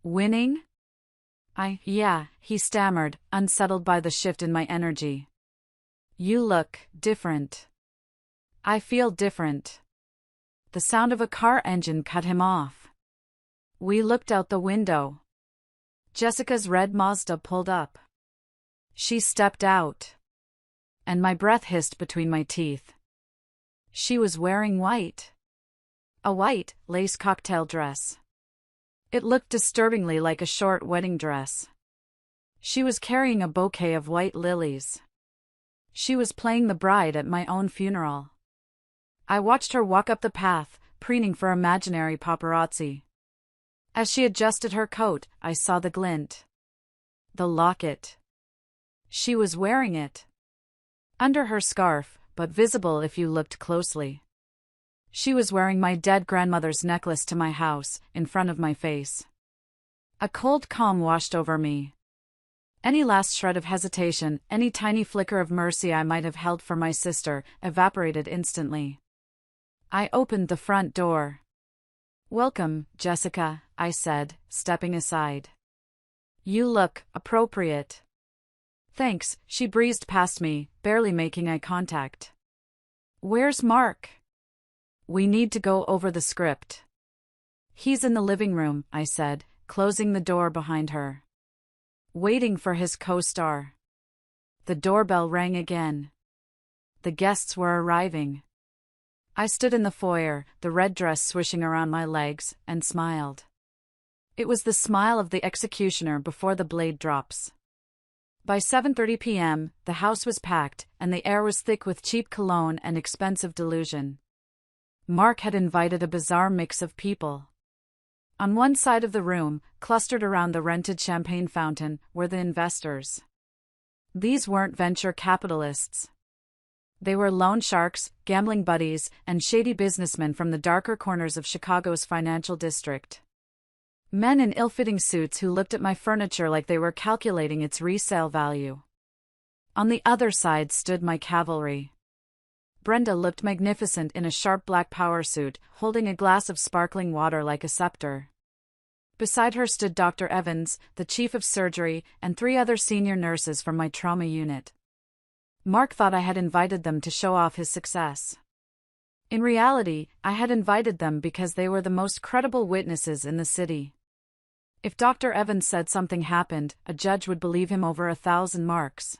Winning? Yeah, he stammered, unsettled by the shift in my energy. You look different. I feel different. The sound of a car engine cut him off. We looked out the window. Jessica's red Mazda pulled up. She stepped out. And my breath hissed between my teeth. She was wearing white. A white, lace cocktail dress. It looked disturbingly like a short wedding dress. She was carrying a bouquet of white lilies. She was playing the bride at my own funeral. I watched her walk up the path, preening for imaginary paparazzi. As she adjusted her coat, I saw the glint. The locket. She was wearing it. Under her scarf, but visible if you looked closely. She was wearing my dead grandmother's necklace to my house, in front of my face. A cold calm washed over me. Any last shred of hesitation, any tiny flicker of mercy I might have held for my sister, evaporated instantly. I opened the front door. Welcome, Jessica, I said, stepping aside. You look appropriate. Thanks, she breezed past me, barely making eye contact. Where's Mark? We need to go over the script. He's in the living room, I said, closing the door behind her. Waiting for his co-star. The doorbell rang again. The guests were arriving. I stood in the foyer, the red dress swishing around my legs, and smiled. It was the smile of the executioner before the blade drops. By 7:30 p.m., the house was packed, and the air was thick with cheap cologne and expensive delusion. Mark had invited a bizarre mix of people. On one side of the room, clustered around the rented champagne fountain, were the investors. These weren't venture capitalists. They were loan sharks, gambling buddies, and shady businessmen from the darker corners of Chicago's financial district. Men in ill-fitting suits who looked at my furniture like they were calculating its resale value. On the other side stood my cavalry. Brenda looked magnificent in a sharp black power suit, holding a glass of sparkling water like a scepter. Beside her stood Dr. Evans, the chief of surgery, and 3 other senior nurses from my trauma unit. Mark thought I had invited them to show off his success. In reality, I had invited them because they were the most credible witnesses in the city. If Dr. Evans said something happened, a judge would believe him over 1,000 marks.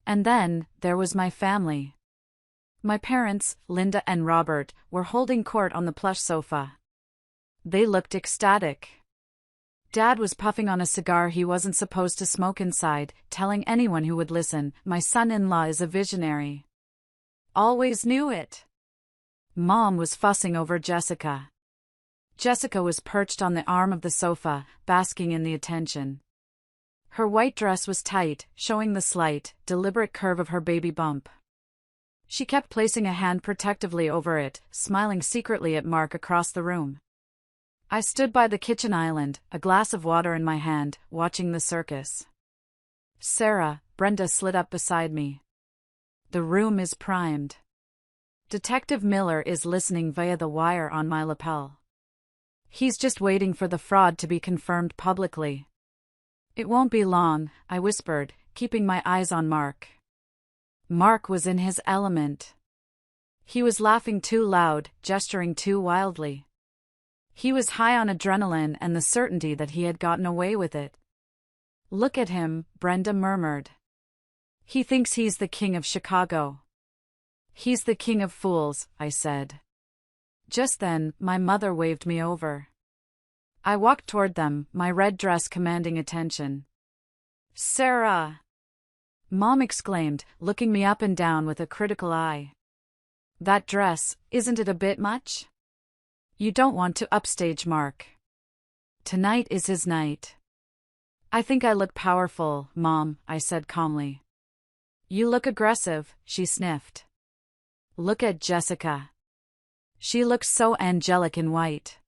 And then, there was my family. My parents, Linda and Robert, were holding court on the plush sofa. They looked ecstatic. Dad was puffing on a cigar he wasn't supposed to smoke inside, telling anyone who would listen, my son-in-law is a visionary. Always knew it. Mom was fussing over Jessica. Jessica was perched on the arm of the sofa, basking in the attention. Her white dress was tight, showing the slight, deliberate curve of her baby bump. She kept placing a hand protectively over it, smiling secretly at Mark across the room. I stood by the kitchen island, a glass of water in my hand, watching the circus. Sarah, Brenda slid up beside me. The room is primed. Detective Miller is listening via the wire on my lapel. He's just waiting for the fraud to be confirmed publicly. It won't be long, I whispered, keeping my eyes on Mark. Mark was in his element. He was laughing too loud, gesturing too wildly. He was high on adrenaline and the certainty that he had gotten away with it. Look at him, Brenda murmured. He thinks he's the king of Chicago. He's the king of fools, I said. Just then, my mother waved me over. I walked toward them, my red dress commanding attention. Sarah! Mom exclaimed, looking me up and down with a critical eye. That dress, isn't it a bit much? You don't want to upstage Mark. Tonight is his night. I think I look powerful, Mom, I said calmly. You look aggressive, she sniffed. Look at Jessica. She looks so angelic in white.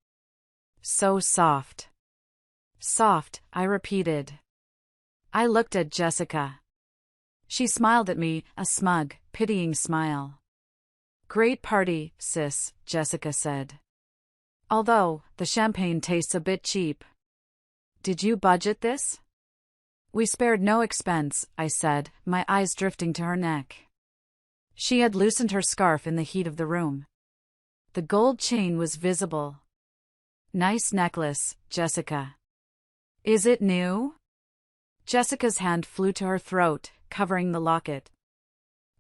So soft. Soft, I repeated. I looked at Jessica. She smiled at me, a smug, pitying smile. Great party, sis, Jessica said. Although, the champagne tastes a bit cheap. Did you budget this? We spared no expense, I said, my eyes drifting to her neck. She had loosened her scarf in the heat of the room. The gold chain was visible. Nice necklace, Jessica. Is it new? Jessica's hand flew to her throat, covering the locket.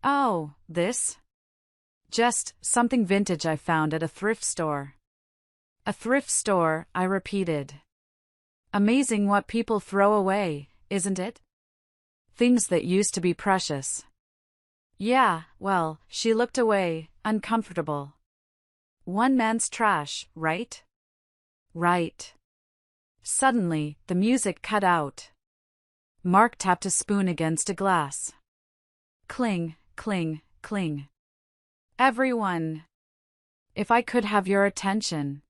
Oh, this? Just something vintage I found at a thrift store. A thrift store, I repeated. Amazing what people throw away, isn't it? Things that used to be precious. Yeah, well, she looked away, uncomfortable. One man's trash, right? Right. Suddenly, the music cut out. Mark tapped a spoon against a glass. Cling, cling, cling. Everyone! If I could have your attention.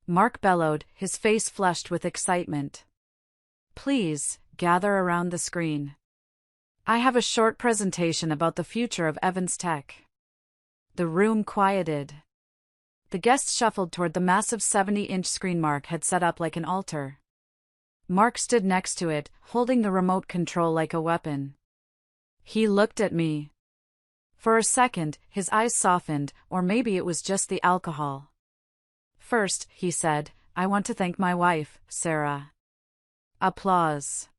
Mark bellowed, his face flushed with excitement. Please, gather around the screen. I have a short presentation about the future of Evans Tech. The room quieted. The guests shuffled toward the massive 70-inch screen Mark had set up like an altar. Mark stood next to it, holding the remote control like a weapon. He looked at me. For a second, his eyes softened, or maybe it was just the alcohol. First, he said, I want to thank my wife, Sarah. Applause.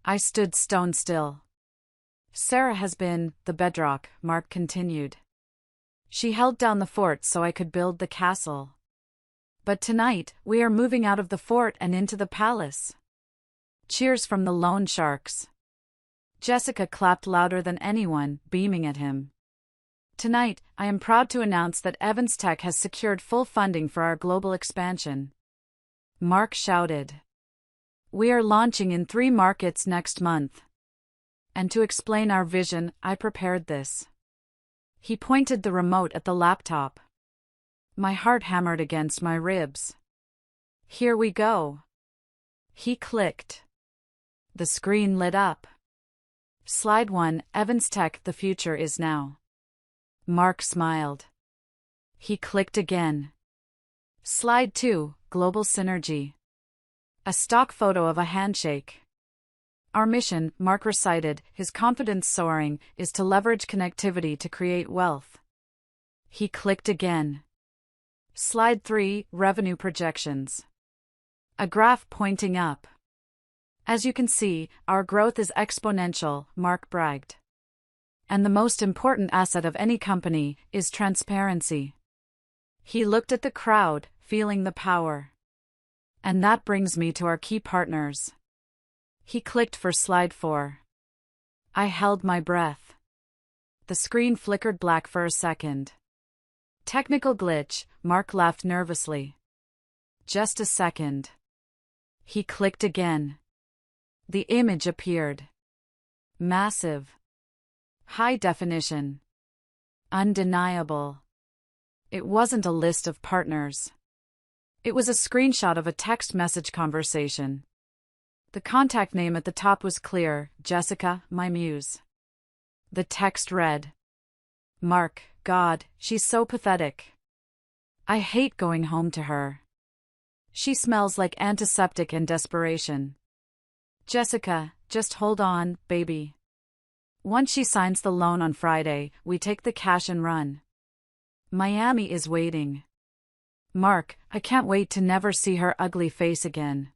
I stood stone still. Sarah has been the bedrock, Mark continued. She held down the fort so I could build the castle. But tonight, we are moving out of the fort and into the palace. Cheers from the loan sharks. Jessica clapped louder than anyone, beaming at him. Tonight, I am proud to announce that Evans Tech has secured full funding for our global expansion. Mark shouted. We are launching in 3 markets next month. And to explain our vision, I prepared this. He pointed the remote at the laptop. My heart hammered against my ribs. Here we go. He clicked. The screen lit up. Slide 1, Evans Tech, the future is now. Mark smiled. He clicked again. Slide 2, Global Synergy. A stock photo of a handshake. Our mission, Mark recited, his confidence soaring, is to leverage connectivity to create wealth. He clicked again. Slide 3, Revenue Projections. A graph pointing up. As you can see, our growth is exponential, Mark bragged. And the most important asset of any company is transparency. He looked at the crowd, feeling the power. And that brings me to our key partners. He clicked for slide 4. I held my breath. The screen flickered black for a second. Technical glitch, Mark laughed nervously. Just a second. He clicked again. The image appeared. Massive. High definition. Undeniable. It wasn't a list of partners. It was a screenshot of a text message conversation. The contact name at the top was clear, Jessica, my muse. The text read, Mark, God, she's so pathetic. I hate going home to her. She smells like antiseptic and desperation. Jessica, just hold on, baby. Once she signs the loan on Friday, we take the cash and run. Miami is waiting. Mark, I can't wait to never see her ugly face again.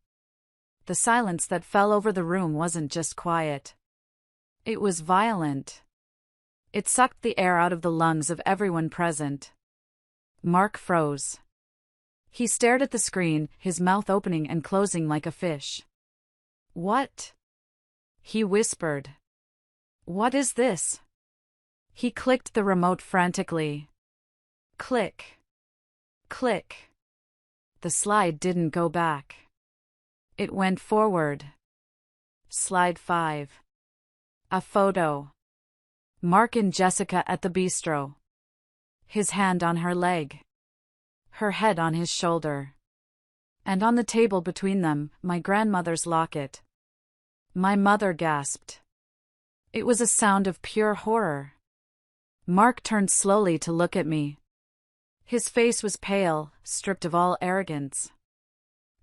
The silence that fell over the room wasn't just quiet. It was violent. It sucked the air out of the lungs of everyone present. Mark froze. He stared at the screen, his mouth opening and closing like a fish. What? He whispered. What is this? He clicked the remote frantically. Click. Click. The slide didn't go back. It went forward. Slide 5. A photo. Mark and Jessica at the bistro. His hand on her leg. Her head on his shoulder. And on the table between them, my grandmother's locket. My mother gasped. It was a sound of pure horror. Mark turned slowly to look at me. His face was pale, stripped of all arrogance.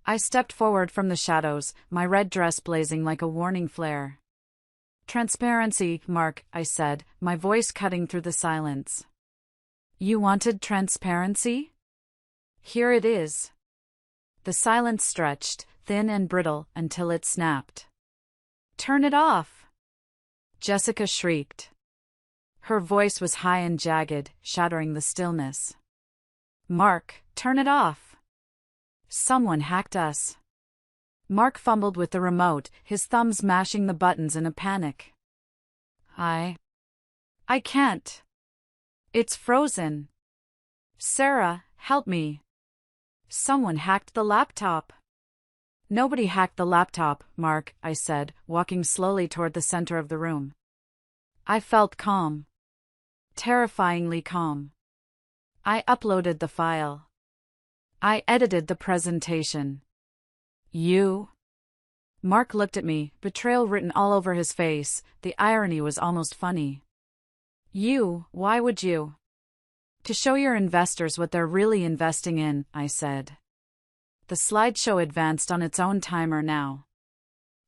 I stepped forward from the shadows, my red dress blazing like a warning flare. Transparency, Mark, I said, my voice cutting through the silence. You wanted transparency? Here it is. The silence stretched, thin and brittle, until it snapped. Turn it off! Jessica shrieked. Her voice was high and jagged, shattering the stillness. Mark, turn it off! Someone hacked us. Mark fumbled with the remote, his thumbs mashing the buttons in a panic. I can't. It's frozen. Sarah, help me. Someone hacked the laptop. Nobody hacked the laptop, Mark, I said, walking slowly toward the center of the room. I felt calm. Terrifyingly calm. I uploaded the file. I edited the presentation. You? Mark looked at me, betrayal written all over his face. The irony was almost funny. You, why would you? To show your investors what they're really investing in, I said. The slideshow advanced on its own timer now.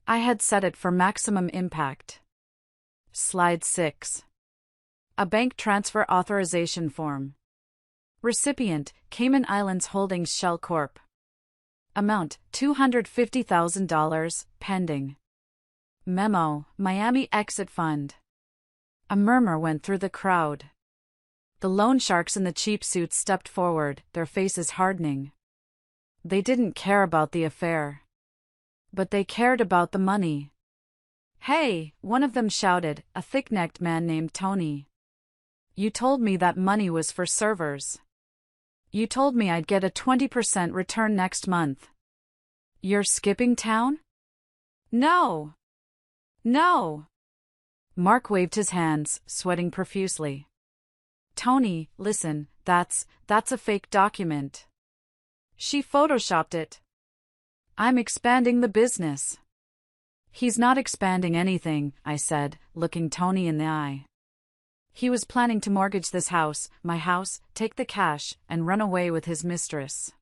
I had set it for maximum impact. Slide 6. A bank transfer authorization form. Recipient, Cayman Islands Holdings Shell Corp. Amount, $250,000, pending. Memo, Miami Exit Fund. A murmur went through the crowd. The loan sharks in the cheap suits stepped forward, their faces hardening. They didn't care about the affair. But they cared about the money. Hey, one of them shouted, a thick-necked man named Tony. You told me that money was for servers. You told me I'd get a 20% return next month. You're skipping town? No. No. Mark waved his hands, sweating profusely. Tony, listen, that's a fake document. She photoshopped it. I'm expanding the business. He's not expanding anything, I said, looking Tony in the eye. He was planning to mortgage this house, my house, take the cash, and run away with his mistress.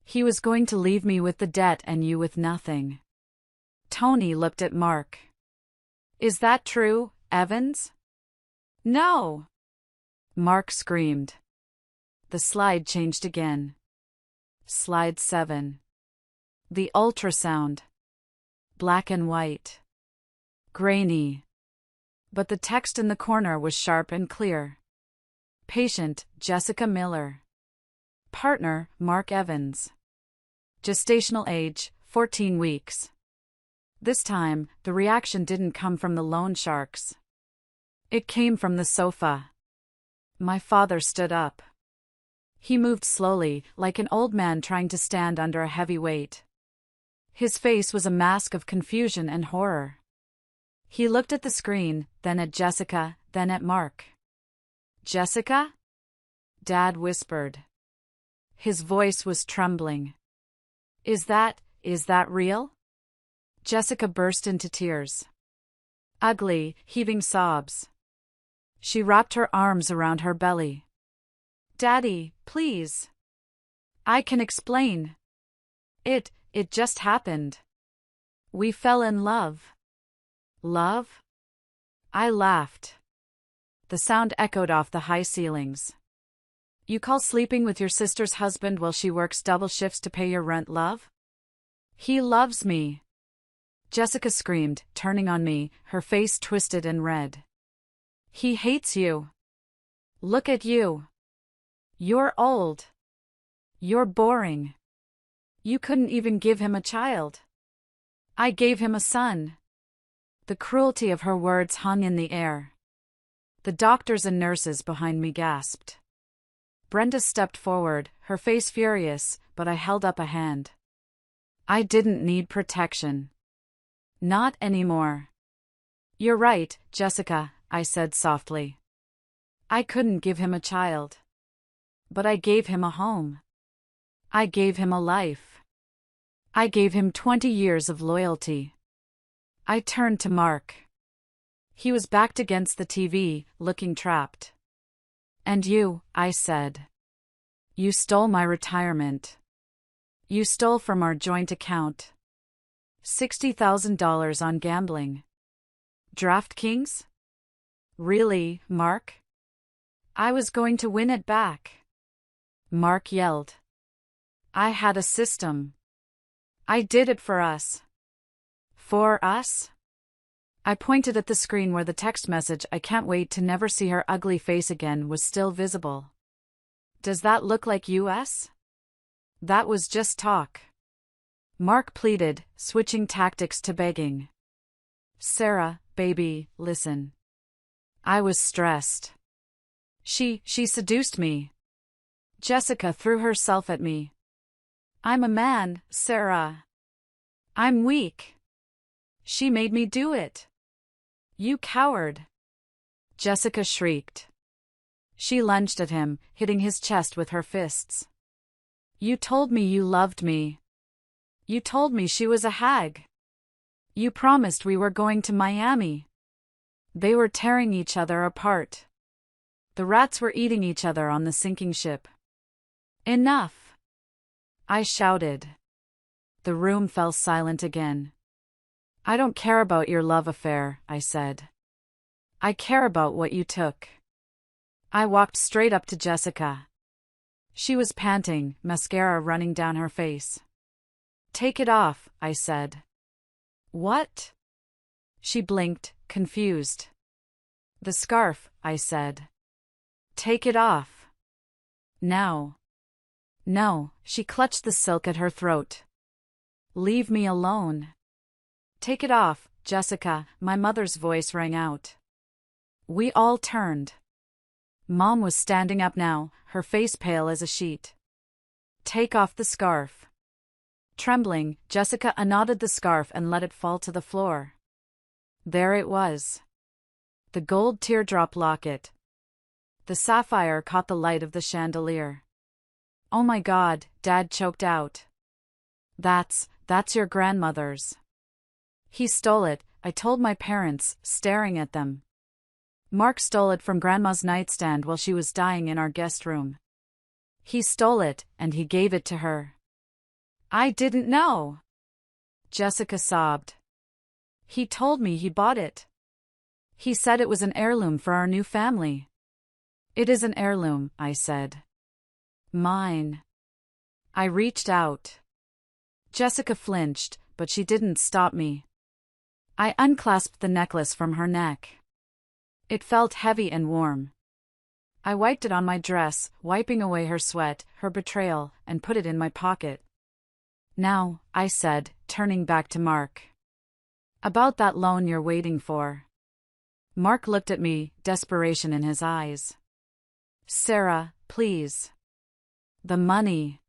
He was going to leave me with the debt and you with nothing. Tony looked at Mark. Is that true, Evans? No. Mark screamed. The slide changed again. Slide 7. The ultrasound. Black and white. Grainy. But the text in the corner was sharp and clear. Patient, Jessica Miller. Partner, Mark Evans. Gestational age, 14 weeks. This time, the reaction didn't come from the loan sharks. It came from the sofa. My father stood up. He moved slowly, like an old man trying to stand under a heavy weight. His face was a mask of confusion and horror. He looked at the screen, then at Jessica, then at Mark. Jessica? Dad whispered. His voice was trembling. Is that real? Jessica burst into tears. Ugly, heaving sobs. She wrapped her arms around her belly. Daddy, please. I can explain. It just happened. We fell in love. Love? I laughed. The sound echoed off the high ceilings. You call sleeping with your sister's husband while she works double shifts to pay your rent love? He loves me. Jessica screamed, turning on me, her face twisted and red. He hates you. Look at you. You're old. You're boring. You couldn't even give him a child. I gave him a son. The cruelty of her words hung in the air. The doctors and nurses behind me gasped. Brenda stepped forward, her face furious, but I held up a hand. I didn't need protection. Not anymore. You're right, Jessica, I said softly. I couldn't give him a child. But I gave him a home. I gave him a life. I gave him 20 years of loyalty. I turned to Mark. He was backed against the TV, looking trapped. And you, I said. You stole my retirement. You stole from our joint account. $60,000 on gambling. DraftKings? Really, Mark? I was going to win it back. Mark yelled. I had a system. I did it for us. For us? I pointed at the screen where the text message "I can't wait to never see her ugly face again" was still visible. Does that look like us? That was just talk. Mark pleaded, switching tactics to begging. Sarah, baby, listen. I was stressed. She seduced me. Jessica threw herself at me. I'm a man, Sarah. I'm weak. She made me do it. You coward. Jessica shrieked. She lunged at him, hitting his chest with her fists. You told me you loved me. You told me she was a hag. You promised we were going to Miami. They were tearing each other apart. The rats were eating each other on the sinking ship. Enough! I shouted. The room fell silent again. I don't care about your love affair, I said. I care about what you took. I walked straight up to Jessica. She was panting, mascara running down her face. Take it off, I said. What? She blinked, confused. The scarf, I said. Take it off. Now. No, she clutched the silk at her throat. Leave me alone. Take it off, Jessica, my mother's voice rang out. We all turned. Mom was standing up now, her face pale as a sheet. Take off the scarf. Trembling, Jessica unknotted the scarf and let it fall to the floor. There it was. The gold teardrop locket. The sapphire caught the light of the chandelier. Oh my God, Dad choked out. That's your grandmother's. He stole it, I told my parents, staring at them. Mark stole it from Grandma's nightstand while she was dying in our guest room. He stole it, and he gave it to her. I didn't know. Jessica sobbed. He told me he bought it. He said it was an heirloom for our new family. It is an heirloom, I said. Mine. I reached out. Jessica flinched, but she didn't stop me. I unclasped the necklace from her neck. It felt heavy and warm. I wiped it on my dress, wiping away her sweat, her betrayal, and put it in my pocket. Now, I said, turning back to Mark. About that loan you're waiting for. Mark looked at me, desperation in his eyes. Sarah, please. The money.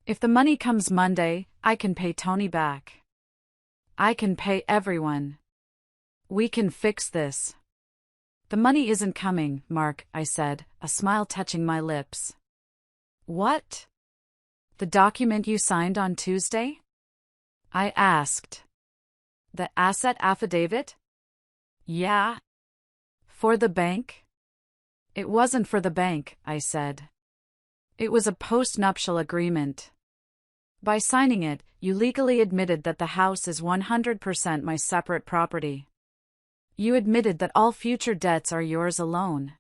If the money comes Monday, I can pay Tony back. I can pay everyone. We can fix this. The money isn't coming, Mark, I said, a smile touching my lips. What? The document you signed on Tuesday? I asked. The asset affidavit? Yeah. For the bank? It wasn't for the bank, I said. It was a post-nuptial agreement. By signing it, you legally admitted that the house is 100% my separate property. You admitted that all future debts are yours alone.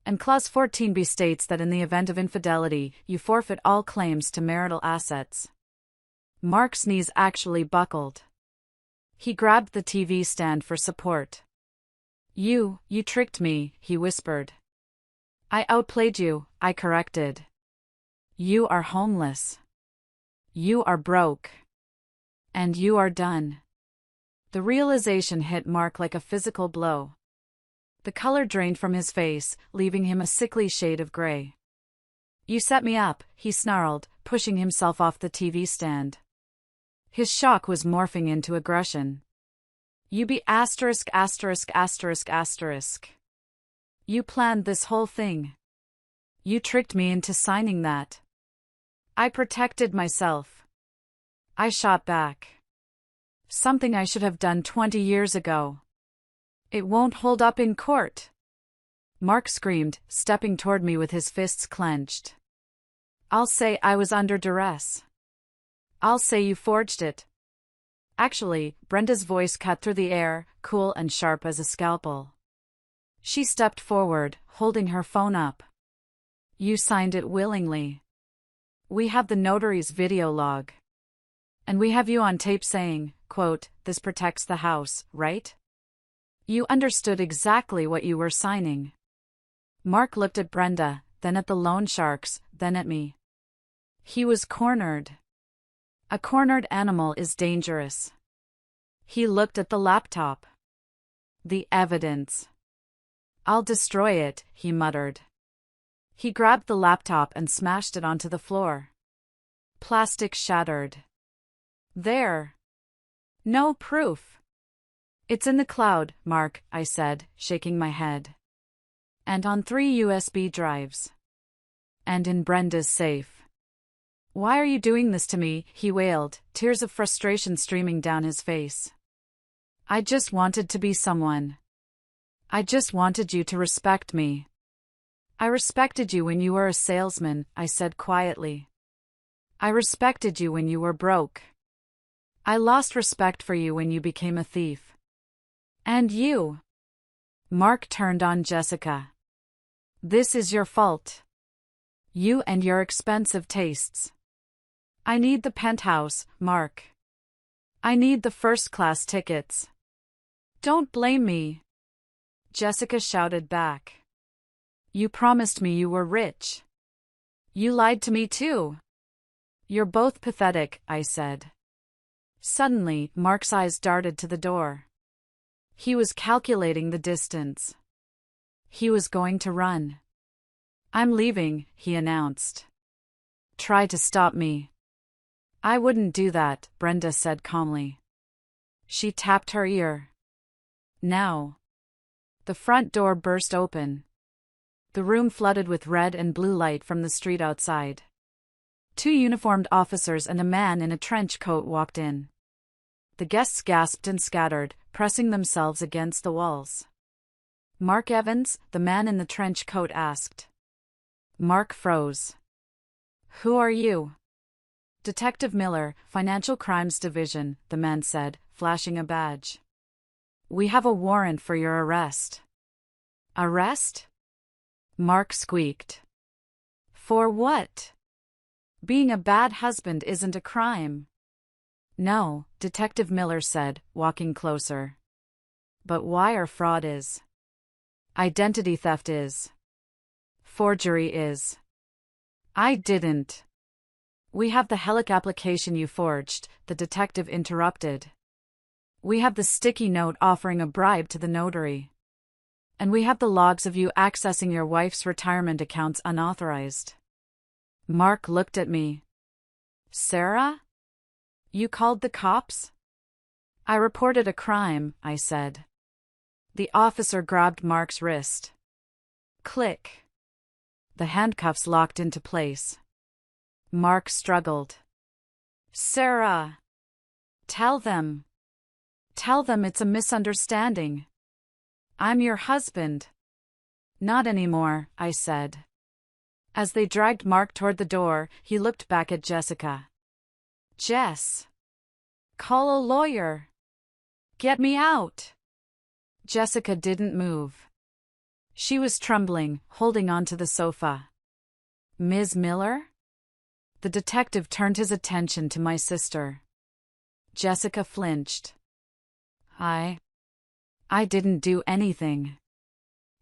And Clause 14b states that in the event of infidelity, you forfeit all claims to marital assets. Mark's knees actually buckled. He grabbed the TV stand for support. You tricked me, he whispered. I outplayed you, I corrected. You are homeless. You are broke. And you are done. The realization hit Mark like a physical blow. The color drained from his face, leaving him a sickly shade of gray. You set me up, he snarled, pushing himself off the TV stand. His shock was morphing into aggression. You be asterisk asterisk asterisk asterisk. You planned this whole thing. You tricked me into signing that. I protected myself. I shot back. Something I should have done 20 years ago. It won't hold up in court. Mark screamed, stepping toward me with his fists clenched. I'll say I was under duress. I'll say you forged it. Actually, Brenda's voice cut through the air, cool and sharp as a scalpel. She stepped forward, holding her phone up. You signed it willingly. We have the notary's video log. And we have you on tape saying, quote, this protects the house, right? You understood exactly what you were signing. Mark looked at Brenda, then at the loan sharks, then at me. He was cornered. A cornered animal is dangerous. He looked at the laptop. The evidence. I'll destroy it, he muttered. He grabbed the laptop and smashed it onto the floor. Plastic shattered. There. No proof. It's in the cloud, Mark, I said, shaking my head. And on 3 USB drives. And in Brenda's safe. Why are you doing this to me? He wailed, tears of frustration streaming down his face. I just wanted to be someone. I just wanted you to respect me. I respected you when you were a salesman, I said quietly. I respected you when you were broke. I lost respect for you when you became a thief. And you. Mark turned on Jessica. This is your fault. You and your expensive tastes. I need the penthouse, Mark. I need the first-class tickets. Don't blame me. Jessica shouted back. You promised me you were rich. You lied to me too. You're both pathetic, I said. Suddenly, Mark's eyes darted to the door. He was calculating the distance. He was going to run. I'm leaving, he announced. Try to stop me. I wouldn't do that, Brenda said calmly. She tapped her ear. Now. The front door burst open. The room flooded with red and blue light from the street outside. 2 uniformed officers and a man in a trench coat walked in. The guests gasped and scattered, pressing themselves against the walls. Mark Evans, the man in the trench coat asked. Mark froze. Who are you? Detective Miller, Financial Crimes Division, the man said, flashing a badge. We have a warrant for your arrest. Arrest? Mark squeaked. For what? Being a bad husband isn't a crime. No, Detective Miller said, walking closer. But wire fraud is. Identity theft is. Forgery is. I didn't. We have the HELIC application you forged, the detective interrupted. We have the sticky note offering a bribe to the notary. And we have the logs of you accessing your wife's retirement accounts unauthorized. Mark looked at me. Sarah? You called the cops? I reported a crime, I said. The officer grabbed Mark's wrist. Click. The handcuffs locked into place. Mark struggled. Sarah! Tell them. Tell them it's a misunderstanding. I'm your husband. Not anymore, I said. As they dragged Mark toward the door, he looked back at Jessica. Jess. Call a lawyer. Get me out. Jessica didn't move. She was trembling, holding onto the sofa. Ms. Miller? The detective turned his attention to my sister. Jessica flinched. I didn't do anything.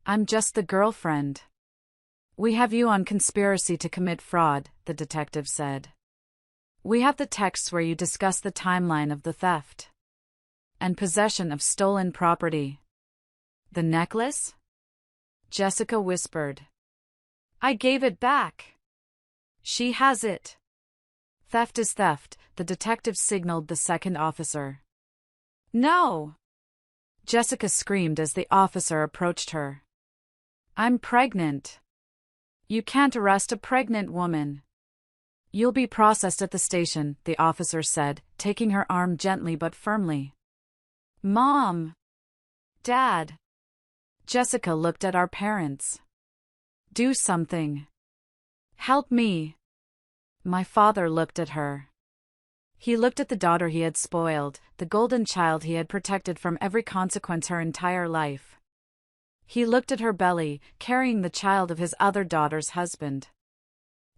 I'm just the girlfriend. We have you on conspiracy to commit fraud, the detective said. We have the texts where you discuss the timeline of the theft and possession of stolen property. The necklace? Jessica whispered. I gave it back. She has it. Theft is theft, the detective signaled the second officer. No! Jessica screamed as the officer approached her. I'm pregnant. You can't arrest a pregnant woman. You'll be processed at the station, the officer said, taking her arm gently but firmly. Mom! Dad! Jessica looked at our parents. Do something. Help me. My father looked at her. He looked at the daughter he had spoiled, the golden child he had protected from every consequence her entire life. He looked at her belly, carrying the child of his other daughter's husband.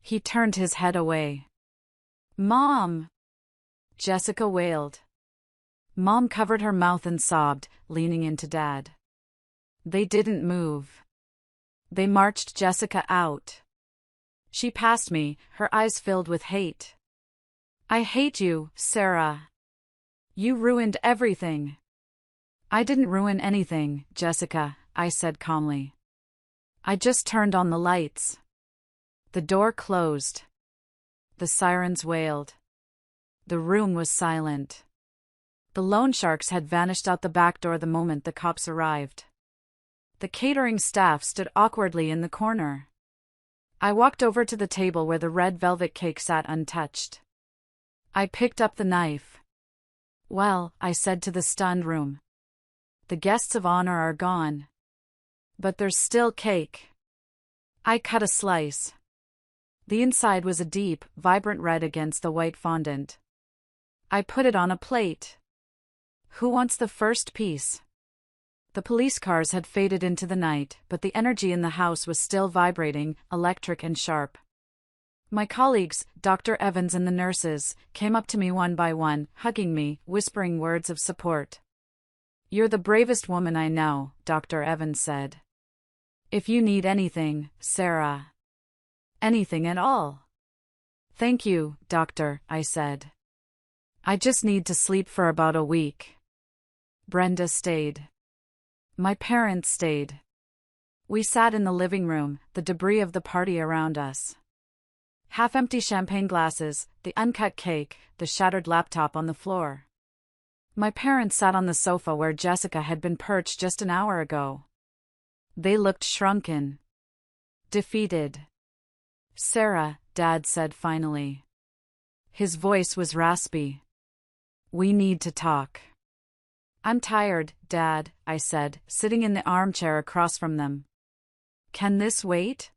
He turned his head away. Mom! Jessica wailed. Mom covered her mouth and sobbed, leaning into Dad. They didn't move. They marched Jessica out. She passed me, her eyes filled with hate. I hate you, Sarah. You ruined everything. I didn't ruin anything, Jessica, I said calmly. I just turned on the lights. The door closed. The sirens wailed. The room was silent. The loan sharks had vanished out the back door the moment the cops arrived. The catering staff stood awkwardly in the corner. I walked over to the table where the red velvet cake sat untouched. I picked up the knife. Well, I said to the stunned room. The guests of honor are gone. But there's still cake. I cut a slice. The inside was a deep, vibrant red against the white fondant. I put it on a plate. Who wants the first piece? The police cars had faded into the night, but the energy in the house was still vibrating, electric and sharp. My colleagues, Dr. Evans and the nurses, came up to me one by one, hugging me, whispering words of support. You're the bravest woman I know, Dr. Evans said. If you need anything, Sarah. Anything at all. Thank you, doctor, I said. I just need to sleep for about a week. Brenda stayed. My parents stayed. We sat in the living room, the debris of the party around us. Half-empty champagne glasses, the uncut cake, the shattered laptop on the floor. My parents sat on the sofa where Jessica had been perched just an hour ago. They looked shrunken. Defeated. Sarah, Dad said finally. His voice was raspy. We need to talk. I'm tired, Dad, I said, sitting in the armchair across from them. Can this wait?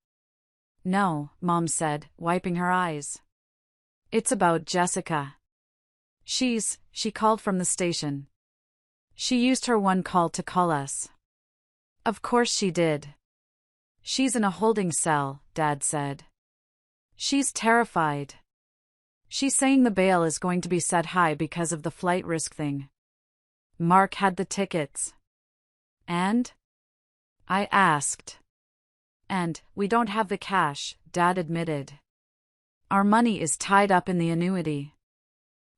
No, Mom said, wiping her eyes. It's about Jessica. She called from the station. She used her one call to call us. Of course she did. She's in a holding cell, Dad said. She's terrified. She's saying the bail is going to be set high because of the flight risk thing. Mark had the tickets. And? I asked. And, we don't have the cash, Dad admitted. Our money is tied up in the annuity.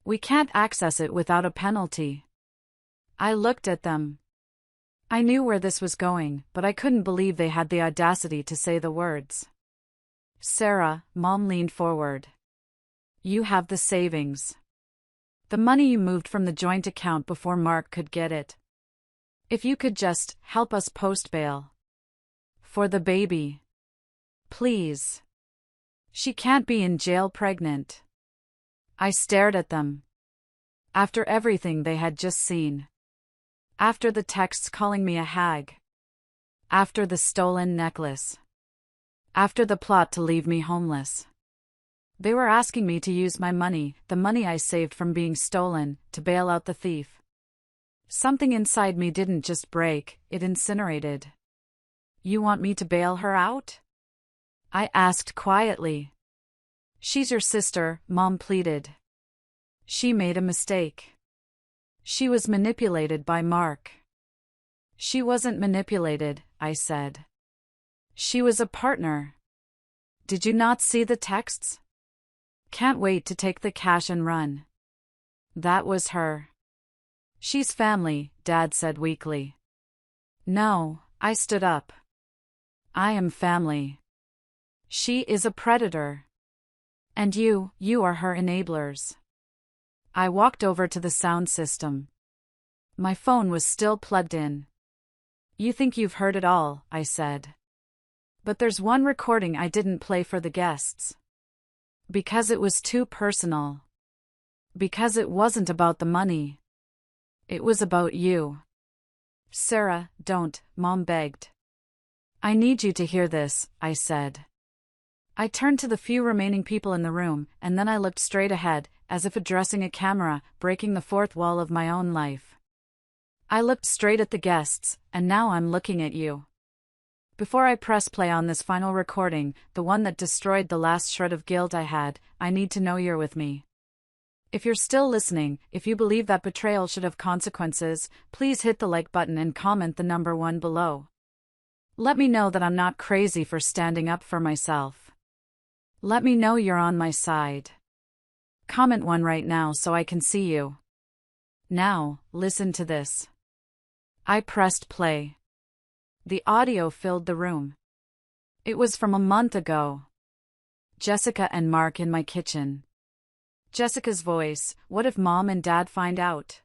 We can't access it without a penalty. I looked at them. I knew where this was going, but I couldn't believe they had the audacity to say the words. Sarah, Mom leaned forward. You have the savings. The money you moved from the joint account before Mark could get it. If you could just help us post bail. For the baby. Please. She can't be in jail pregnant. I stared at them. After everything they had just seen. After the texts calling me a hag. After the stolen necklace. After the plot to leave me homeless. They were asking me to use my money, the money I saved from being stolen, to bail out the thief. Something inside me didn't just break, it incinerated. You want me to bail her out? I asked quietly. She's your sister, Mom pleaded. She made a mistake. She was manipulated by Mark. She wasn't manipulated, I said. She was a partner. Did you not see the texts? Can't wait to take the cash and run. That was her. She's family, Dad said weakly. No, I stood up. I am family. She is a predator. And you are her enablers. I walked over to the sound system. My phone was still plugged in. You think you've heard it all, I said. But there's one recording I didn't play for the guests. Because it was too personal. Because it wasn't about the money. It was about you. Sarah, don't, Mom begged. I need you to hear this, I said. I turned to the few remaining people in the room, and then I looked straight ahead, as if addressing a camera, breaking the fourth wall of my own life. I looked straight at the guests, and now I'm looking at you. Before I press play on this final recording, the one that destroyed the last shred of guilt I had, I need to know you're with me. If you're still listening, if you believe that betrayal should have consequences, please hit the like button and comment the number 1 below. Let me know that I'm not crazy for standing up for myself. Let me know you're on my side. Comment 1 right now so I can see you. Now, listen to this. I pressed play. The audio filled the room. It was from a month ago. Jessica and Mark in my kitchen. Jessica's voice, what if Mom and Dad find out?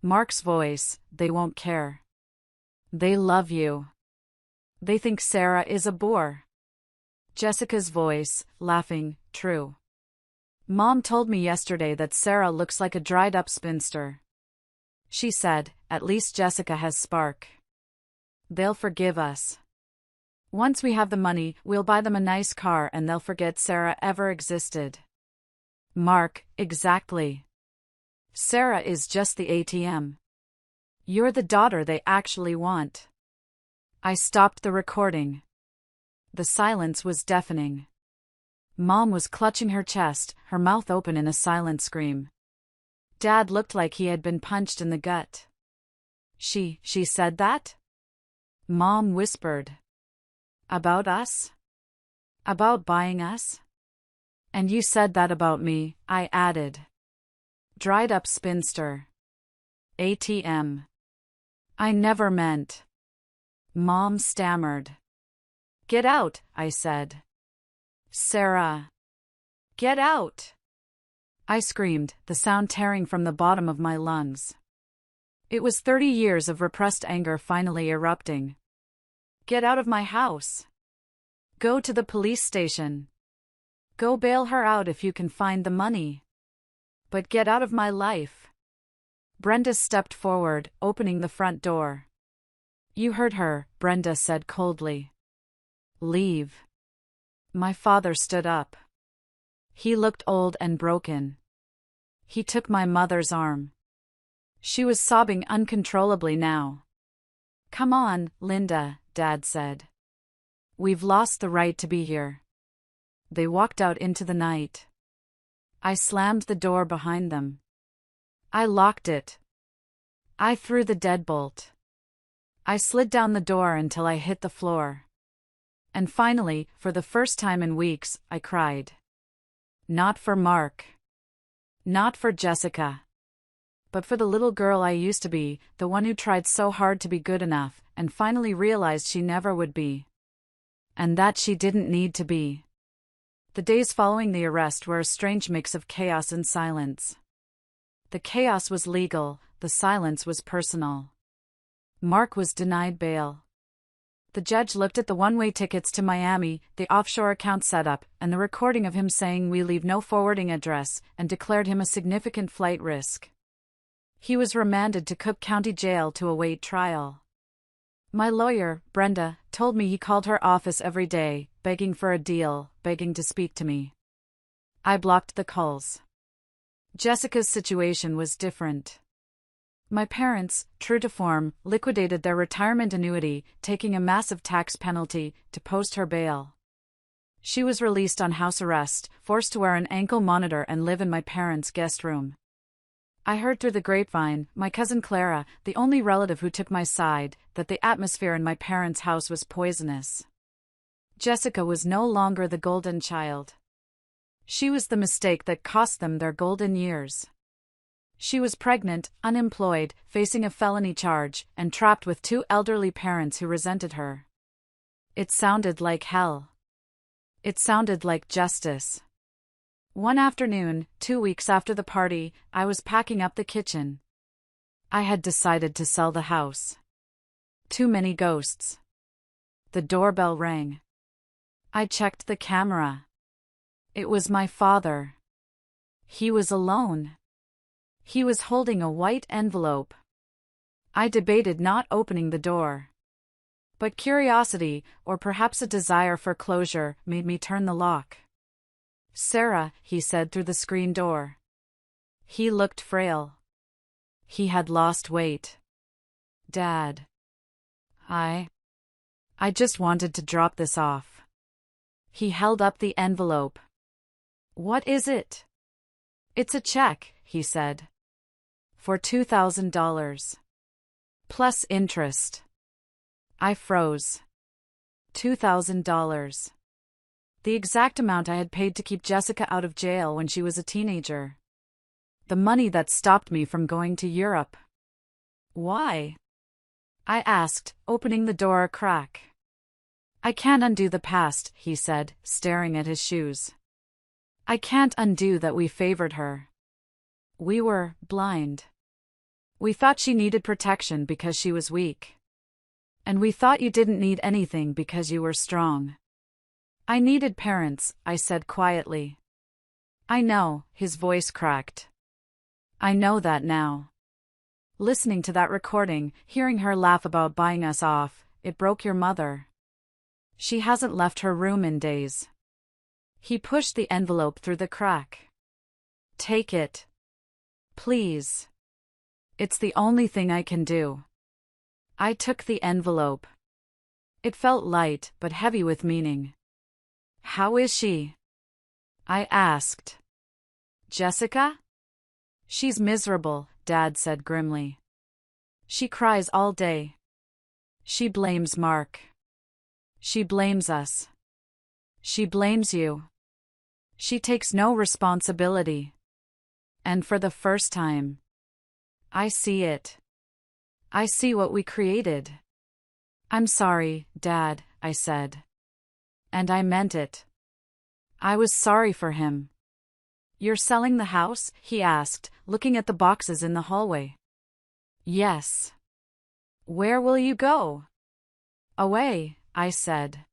Mark's voice, they won't care. They love you. They think Sarah is a bore. Jessica's voice, laughing, true. Mom told me yesterday that Sarah looks like a dried-up spinster. She said, at least Jessica has spark. They'll forgive us. Once we have the money, we'll buy them a nice car and they'll forget Sarah ever existed. Mark, exactly. Sarah is just the ATM. You're the daughter they actually want. I stopped the recording. The silence was deafening. Mom was clutching her chest, her mouth open in a silent scream. Dad looked like he had been punched in the gut. She said that? Mom whispered. About us? About buying us? And you said that about me, I added. Dried up spinster. ATM. I never meant. Mom stammered. Get out, I said. Sarah. Get out. I screamed, the sound tearing from the bottom of my lungs. It was 30 years of repressed anger finally erupting. Get out of my house. Go to the police station. Go bail her out if you can find the money. But get out of my life. Brenda stepped forward, opening the front door. You heard her, Brenda said coldly. Leave. My father stood up. He looked old and broken. He took my mother's arm. She was sobbing uncontrollably now. Come on, Linda, Dad said. We've lost the right to be here. They walked out into the night. I slammed the door behind them. I locked it. I threw the deadbolt. I slid down the door until I hit the floor. And finally, for the first time in weeks, I cried. Not for Mark. Not for Jessica. But for the little girl I used to be, the one who tried so hard to be good enough, and finally realized she never would be. And that she didn't need to be. The days following the arrest were a strange mix of chaos and silence. The chaos was legal, the silence was personal. Mark was denied bail. The judge looked at the one-way tickets to Miami, the offshore account setup, and the recording of him saying we leave no forwarding address, and declared him a significant flight risk. He was remanded to Cook County Jail to await trial. My lawyer, Brenda, told me he called her office every day, begging for a deal, begging to speak to me. I blocked the calls. Jessica's situation was different. My parents, true to form, liquidated their retirement annuity, taking a massive tax penalty to post her bail. She was released on house arrest, forced to wear an ankle monitor and live in my parents' guest room. I heard through the grapevine, my cousin Clara, the only relative who took my side, that the atmosphere in my parents' house was poisonous. Jessica was no longer the golden child. She was the mistake that cost them their golden years. She was pregnant, unemployed, facing a felony charge, and trapped with two elderly parents who resented her. It sounded like hell. It sounded like justice. One afternoon, 2 weeks after the party, I was packing up the kitchen. I had decided to sell the house. Too many ghosts. The doorbell rang. I checked the camera. It was my father. He was alone. He was holding a white envelope. I debated not opening the door. But curiosity, or perhaps a desire for closure, made me turn the lock. "Sarah," he said through the screen door. He looked frail. He had lost weight. "Dad. I just wanted to drop this off." He held up the envelope. "What is it?" "It's a check," he said. "For $2,000. Plus interest." I froze. $2,000. The exact amount I had paid to keep Jessica out of jail when she was a teenager. The money that stopped me from going to Europe. "Why?" I asked, opening the door a crack. "I can't undo the past," he said, staring at his shoes. "I can't undo that we favored her. We were blind. We thought she needed protection because she was weak. And we thought you didn't need anything because you were strong." "I needed parents," I said quietly. "I know," his voice cracked. "I know that now." Listening to that recording, hearing her laugh about buying us off, it broke your mother. She hasn't left her room in days. He pushed the envelope through the crack. "Take it. Please. It's the only thing I can do." I took the envelope. It felt light, but heavy with meaning. "How is she?" I asked. "Jessica?" "She's miserable," Dad said grimly. "She cries all day. She blames Mark. She blames us. She blames you. She takes no responsibility. And for the first time, I see it. I see what we created." "I'm sorry, Dad," I said. And I meant it. I was sorry for him. "You're selling the house?" he asked, looking at the boxes in the hallway. "Yes." "Where will you go?" "Away," I said.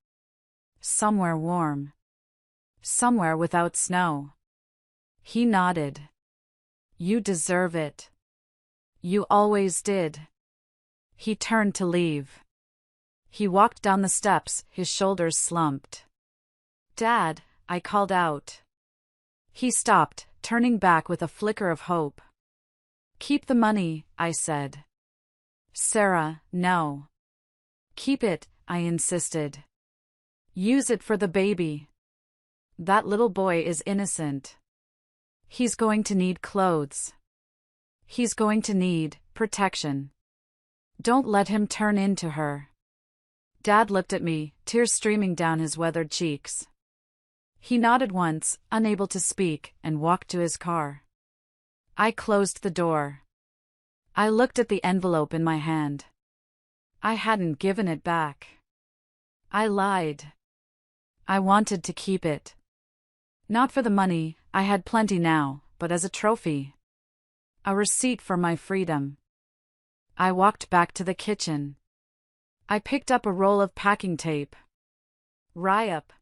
"Somewhere warm. Somewhere without snow." He nodded. "You deserve it. You always did." He turned to leave. He walked down the steps, his shoulders slumped. "Dad," I called out. He stopped, turning back with a flicker of hope. "Keep the money," I said. "Sarah, no." "Keep it," I insisted. "Use it for the baby. That little boy is innocent. He's going to need clothes. He's going to need protection. Don't let him turn into her." Dad looked at me, tears streaming down his weathered cheeks. He nodded once, unable to speak, and walked to his car. I closed the door. I looked at the envelope in my hand. I hadn't given it back. I lied. I wanted to keep it. Not for the money, I had plenty now, but as a trophy. A receipt for my freedom. I walked back to the kitchen. I picked up a roll of packing tape. Wrap.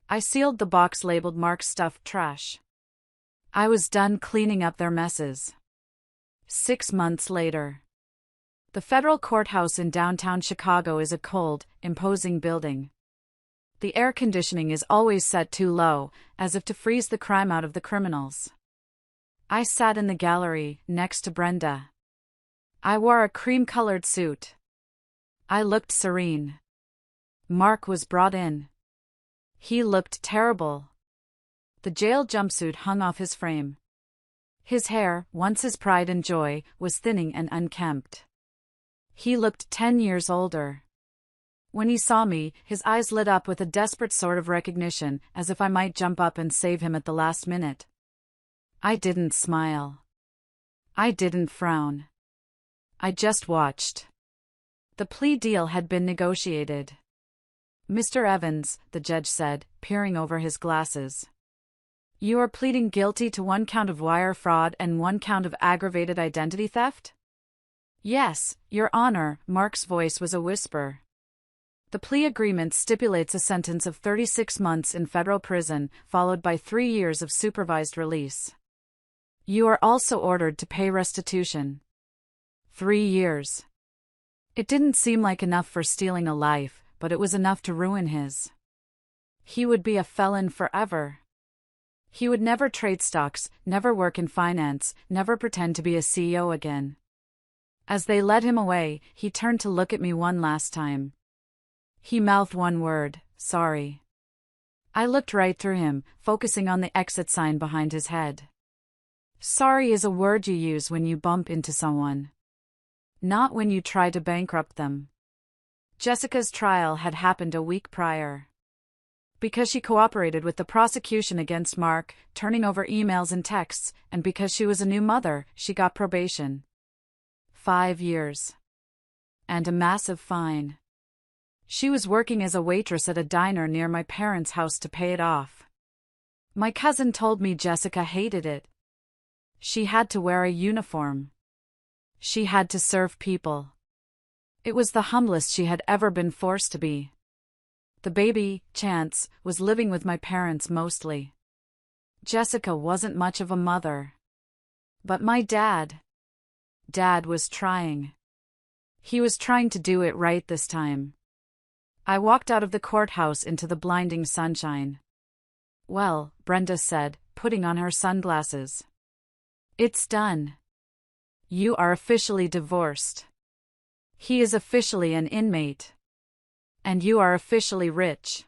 I sealed the box labeled Mark's stuffed trash. I was done cleaning up their messes. 6 months later. The federal courthouse in downtown Chicago is a cold, imposing building. The air conditioning is always set too low, as if to freeze the crime out of the criminals. I sat in the gallery, next to Brenda. I wore a cream-colored suit. I looked serene. Mark was brought in. He looked terrible. The jail jumpsuit hung off his frame. His hair, once his pride and joy, was thinning and unkempt. He looked 10 years older. When he saw me, his eyes lit up with a desperate sort of recognition, as if I might jump up and save him at the last minute. I didn't smile. I didn't frown. I just watched. The plea deal had been negotiated. "Mr. Evans," the judge said, peering over his glasses. "You are pleading guilty to 1 count of wire fraud and 1 count of aggravated identity theft?" "Yes, Your Honor," Mark's voice was a whisper. "The plea agreement stipulates a sentence of 36 months in federal prison, followed by 3 years of supervised release. You are also ordered to pay restitution." 3 years. It didn't seem like enough for stealing a life, but it was enough to ruin his. He would be a felon forever. He would never trade stocks, never work in finance, never pretend to be a CEO again. As they led him away, he turned to look at me one last time. He mouthed one word, "Sorry." I looked right through him, focusing on the exit sign behind his head. Sorry is a word you use when you bump into someone. Not when you try to bankrupt them. Jessica's trial had happened a week prior. Because she cooperated with the prosecution against Mark, turning over emails and texts, and because she was a new mother, she got probation. 5 years. And a massive fine. She was working as a waitress at a diner near my parents' house to pay it off. My cousin told me Jessica hated it. She had to wear a uniform. She had to serve people. It was the humblest she had ever been forced to be. The baby, Chance, was living with my parents mostly. Jessica wasn't much of a mother. But my dad was trying. He was trying to do it right this time. I walked out of the courthouse into the blinding sunshine. "Well," Brenda said, putting on her sunglasses. "It's done. You are officially divorced. He is officially an inmate. And you are officially rich."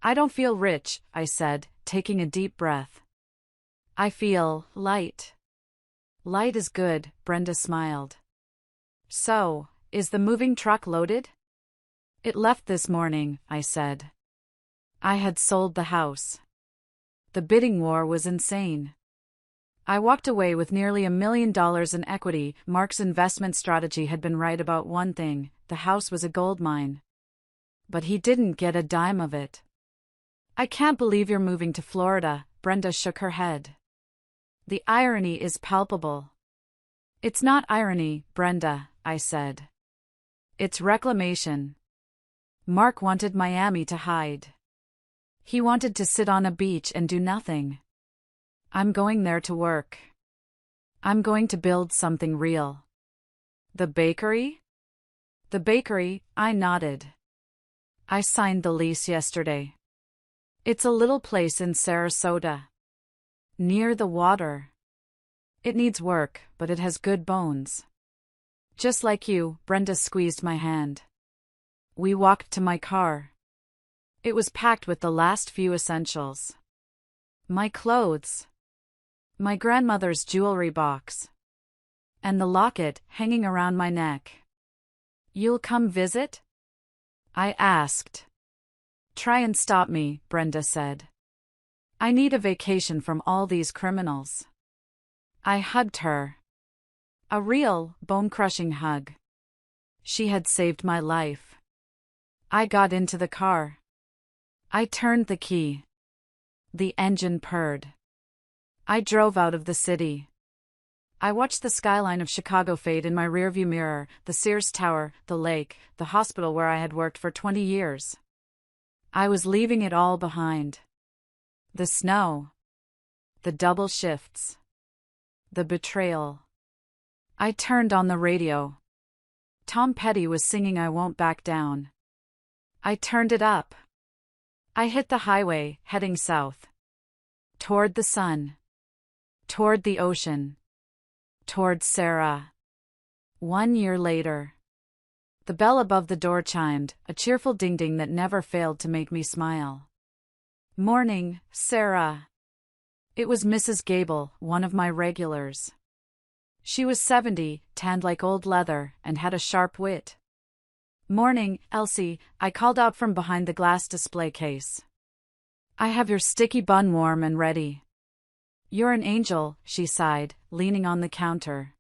"I don't feel rich," I said, taking a deep breath. "I feel light." "Light is good," Brenda smiled. "So, is the moving truck loaded?" "It left this morning," I said. I had sold the house. The bidding war was insane. I walked away with nearly $1 million in equity. Mark's investment strategy had been right about one thing: the house was a gold mine. But he didn't get a dime of it. "I can't believe you're moving to Florida," Brenda shook her head. "The irony is palpable." "It's not irony, Brenda," I said. "It's reclamation." Mark wanted Miami to hide. He wanted to sit on a beach and do nothing. I'm going there to work. I'm going to build something real. "The bakery?" "The bakery," I nodded. "I signed the lease yesterday. It's a little place in Sarasota. Near the water. It needs work, but it has good bones." "Just like you," Brenda squeezed my hand. We walked to my car. It was packed with the last few essentials. My clothes. My grandmother's jewelry box. And the locket hanging around my neck. "You'll come visit?" I asked. "Try and stop me," Brenda said. "I need a vacation from all these criminals." I hugged her. A real, bone-crushing hug. She had saved my life. I got into the car. I turned the key. The engine purred. I drove out of the city. I watched the skyline of Chicago fade in my rearview mirror, the Sears Tower, the lake, the hospital where I had worked for 20 years. I was leaving it all behind. The snow. The double shifts. The betrayal. I turned on the radio. Tom Petty was singing "I Won't Back Down." I turned it up. I hit the highway, heading south. Toward the sun. Toward the ocean. Toward Sarah. 1 year later. The bell above the door chimed, a cheerful ding-ding that never failed to make me smile. Morning, Sarah. It was Mrs. Gable, one of my regulars. She was 70, tanned like old leather, and had a sharp wit. Morning, Elsie, I called out from behind the glass display case. I have your sticky bun warm and ready. You're an angel, she sighed, leaning on the counter.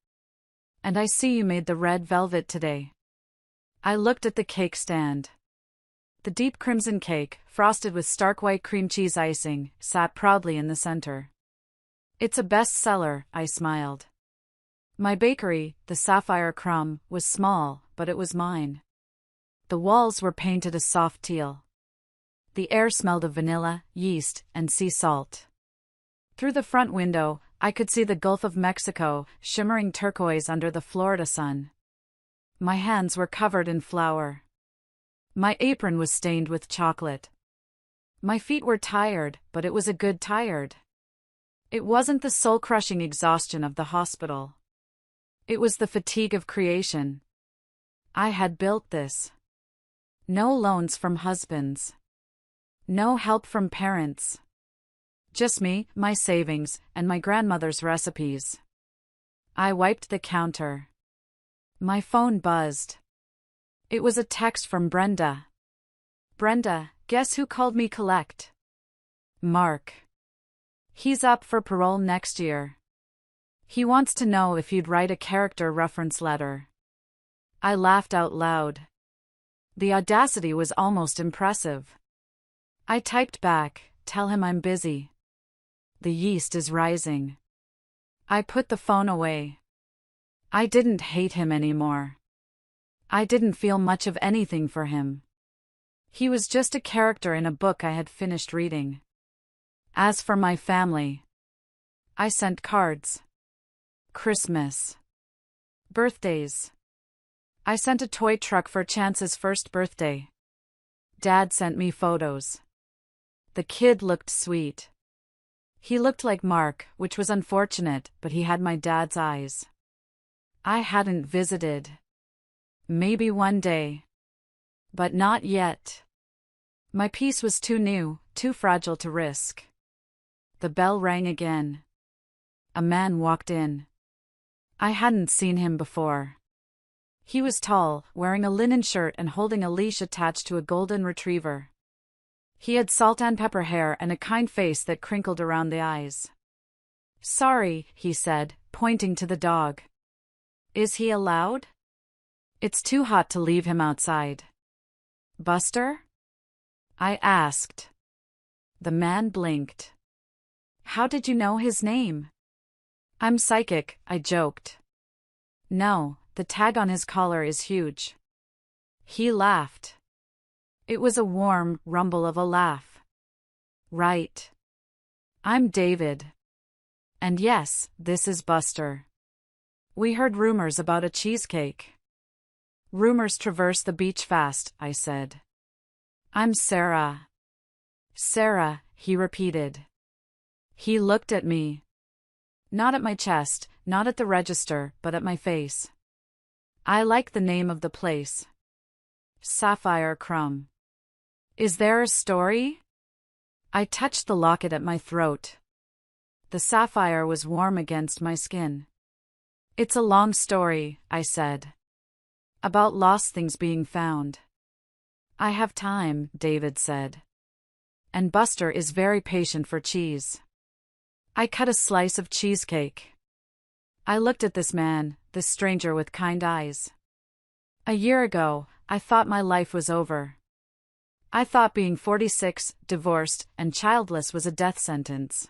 And I see you made the red velvet today. I looked at the cake stand. The deep crimson cake, frosted with stark white cream cheese icing, sat proudly in the center. It's a bestseller, I smiled. My bakery, the Sapphire Crumb, was small, but it was mine. The walls were painted a soft teal. The air smelled of vanilla, yeast, and sea salt. Through the front window, I could see the Gulf of Mexico, shimmering turquoise under the Florida sun. My hands were covered in flour. My apron was stained with chocolate. My feet were tired, but it was a good tired. It wasn't the soul-crushing exhaustion of the hospital. It was the fatigue of creation. I had built this. No loans from husbands. No help from parents. Just me, my savings, and my grandmother's recipes. I wiped the counter. My phone buzzed. It was a text from Brenda. Brenda, guess who called me collect? Mark. He's up for parole next year. He wants to know if you'd write a character reference letter. I laughed out loud. The audacity was almost impressive. I typed back, tell him I'm busy. The yeast is rising. I put the phone away. I didn't hate him anymore. I didn't feel much of anything for him. He was just a character in a book I had finished reading. As for my family, I sent cards. Christmas. Birthdays. I sent a toy truck for Chance's first birthday. Dad sent me photos. The kid looked sweet. He looked like Mark, which was unfortunate, but he had my dad's eyes. I hadn't visited. Maybe one day. But not yet. My peace was too new, too fragile to risk. The bell rang again. A man walked in. I hadn't seen him before. He was tall, wearing a linen shirt and holding a leash attached to a golden retriever. He had salt and pepper hair and a kind face that crinkled around the eyes. Sorry, he said, pointing to the dog. Is he allowed? It's too hot to leave him outside. Buster? I asked. The man blinked. How did you know his name? I'm psychic, I joked. No, the tag on his collar is huge. He laughed. It was a warm rumble of a laugh. Right. I'm David. And yes, this is Buster. We heard rumors about a cheesecake. Rumors traverse the beach fast, I said. I'm Sarah. Sarah, he repeated. He looked at me. Not at my chest, not at the register, but at my face. I like the name of the place. Sapphire Crumb. Is there a story? I touched the locket at my throat. The sapphire was warm against my skin. It's a long story, I said. About lost things being found. I have time, David said. And Buster is very patient for cheese. I cut a slice of cheesecake. I looked at this man, this stranger with kind eyes. A year ago, I thought my life was over. I thought being 46, divorced, and childless was a death sentence.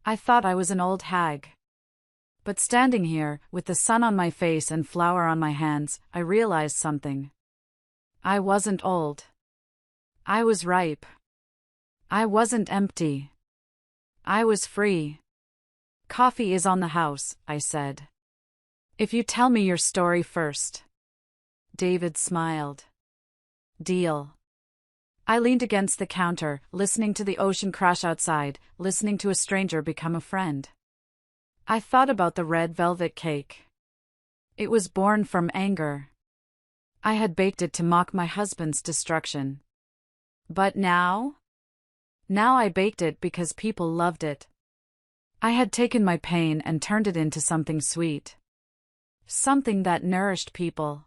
I thought I was an old hag. But standing here, with the sun on my face and flour on my hands, I realized something. I wasn't old. I was ripe. I wasn't empty. I was free. Coffee is on the house, I said. If you tell me your story first. David smiled. Deal. I leaned against the counter, listening to the ocean crash outside, listening to a stranger become a friend. I thought about the red velvet cake. It was born from anger. I had baked it to mock my husband's destruction. But now? Now I baked it because people loved it. I had taken my pain and turned it into something sweet. Something that nourished people.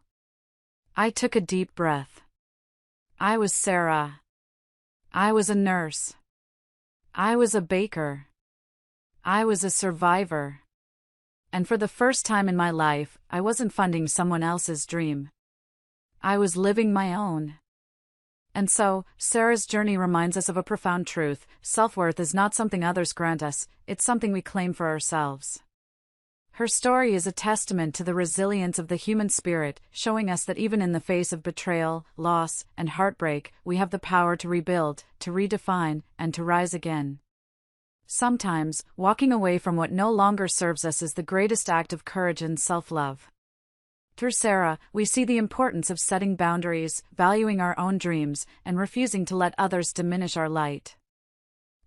I took a deep breath. I was Sarah. I was a nurse. I was a baker. I was a survivor. And for the first time in my life, I wasn't funding someone else's dream. I was living my own. And so, Sarah's journey reminds us of a profound truth: self-worth is not something others grant us, it's something we claim for ourselves. Her story is a testament to the resilience of the human spirit, showing us that even in the face of betrayal, loss, and heartbreak, we have the power to rebuild, to redefine, and to rise again. Sometimes, walking away from what no longer serves us is the greatest act of courage and self-love. Through Sarah, we see the importance of setting boundaries, valuing our own dreams, and refusing to let others diminish our light.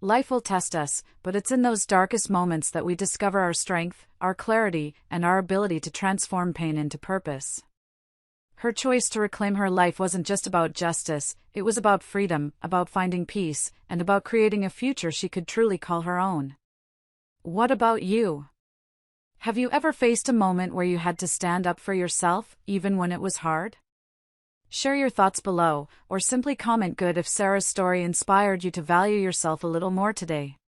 Life will test us, but it's in those darkest moments that we discover our strength, our clarity, and our ability to transform pain into purpose. Her choice to reclaim her life wasn't just about justice, it was about freedom, about finding peace, and about creating a future she could truly call her own. What about you? Have you ever faced a moment where you had to stand up for yourself, even when it was hard? Share your thoughts below, or simply comment good if Sarah's story inspired you to value yourself a little more today.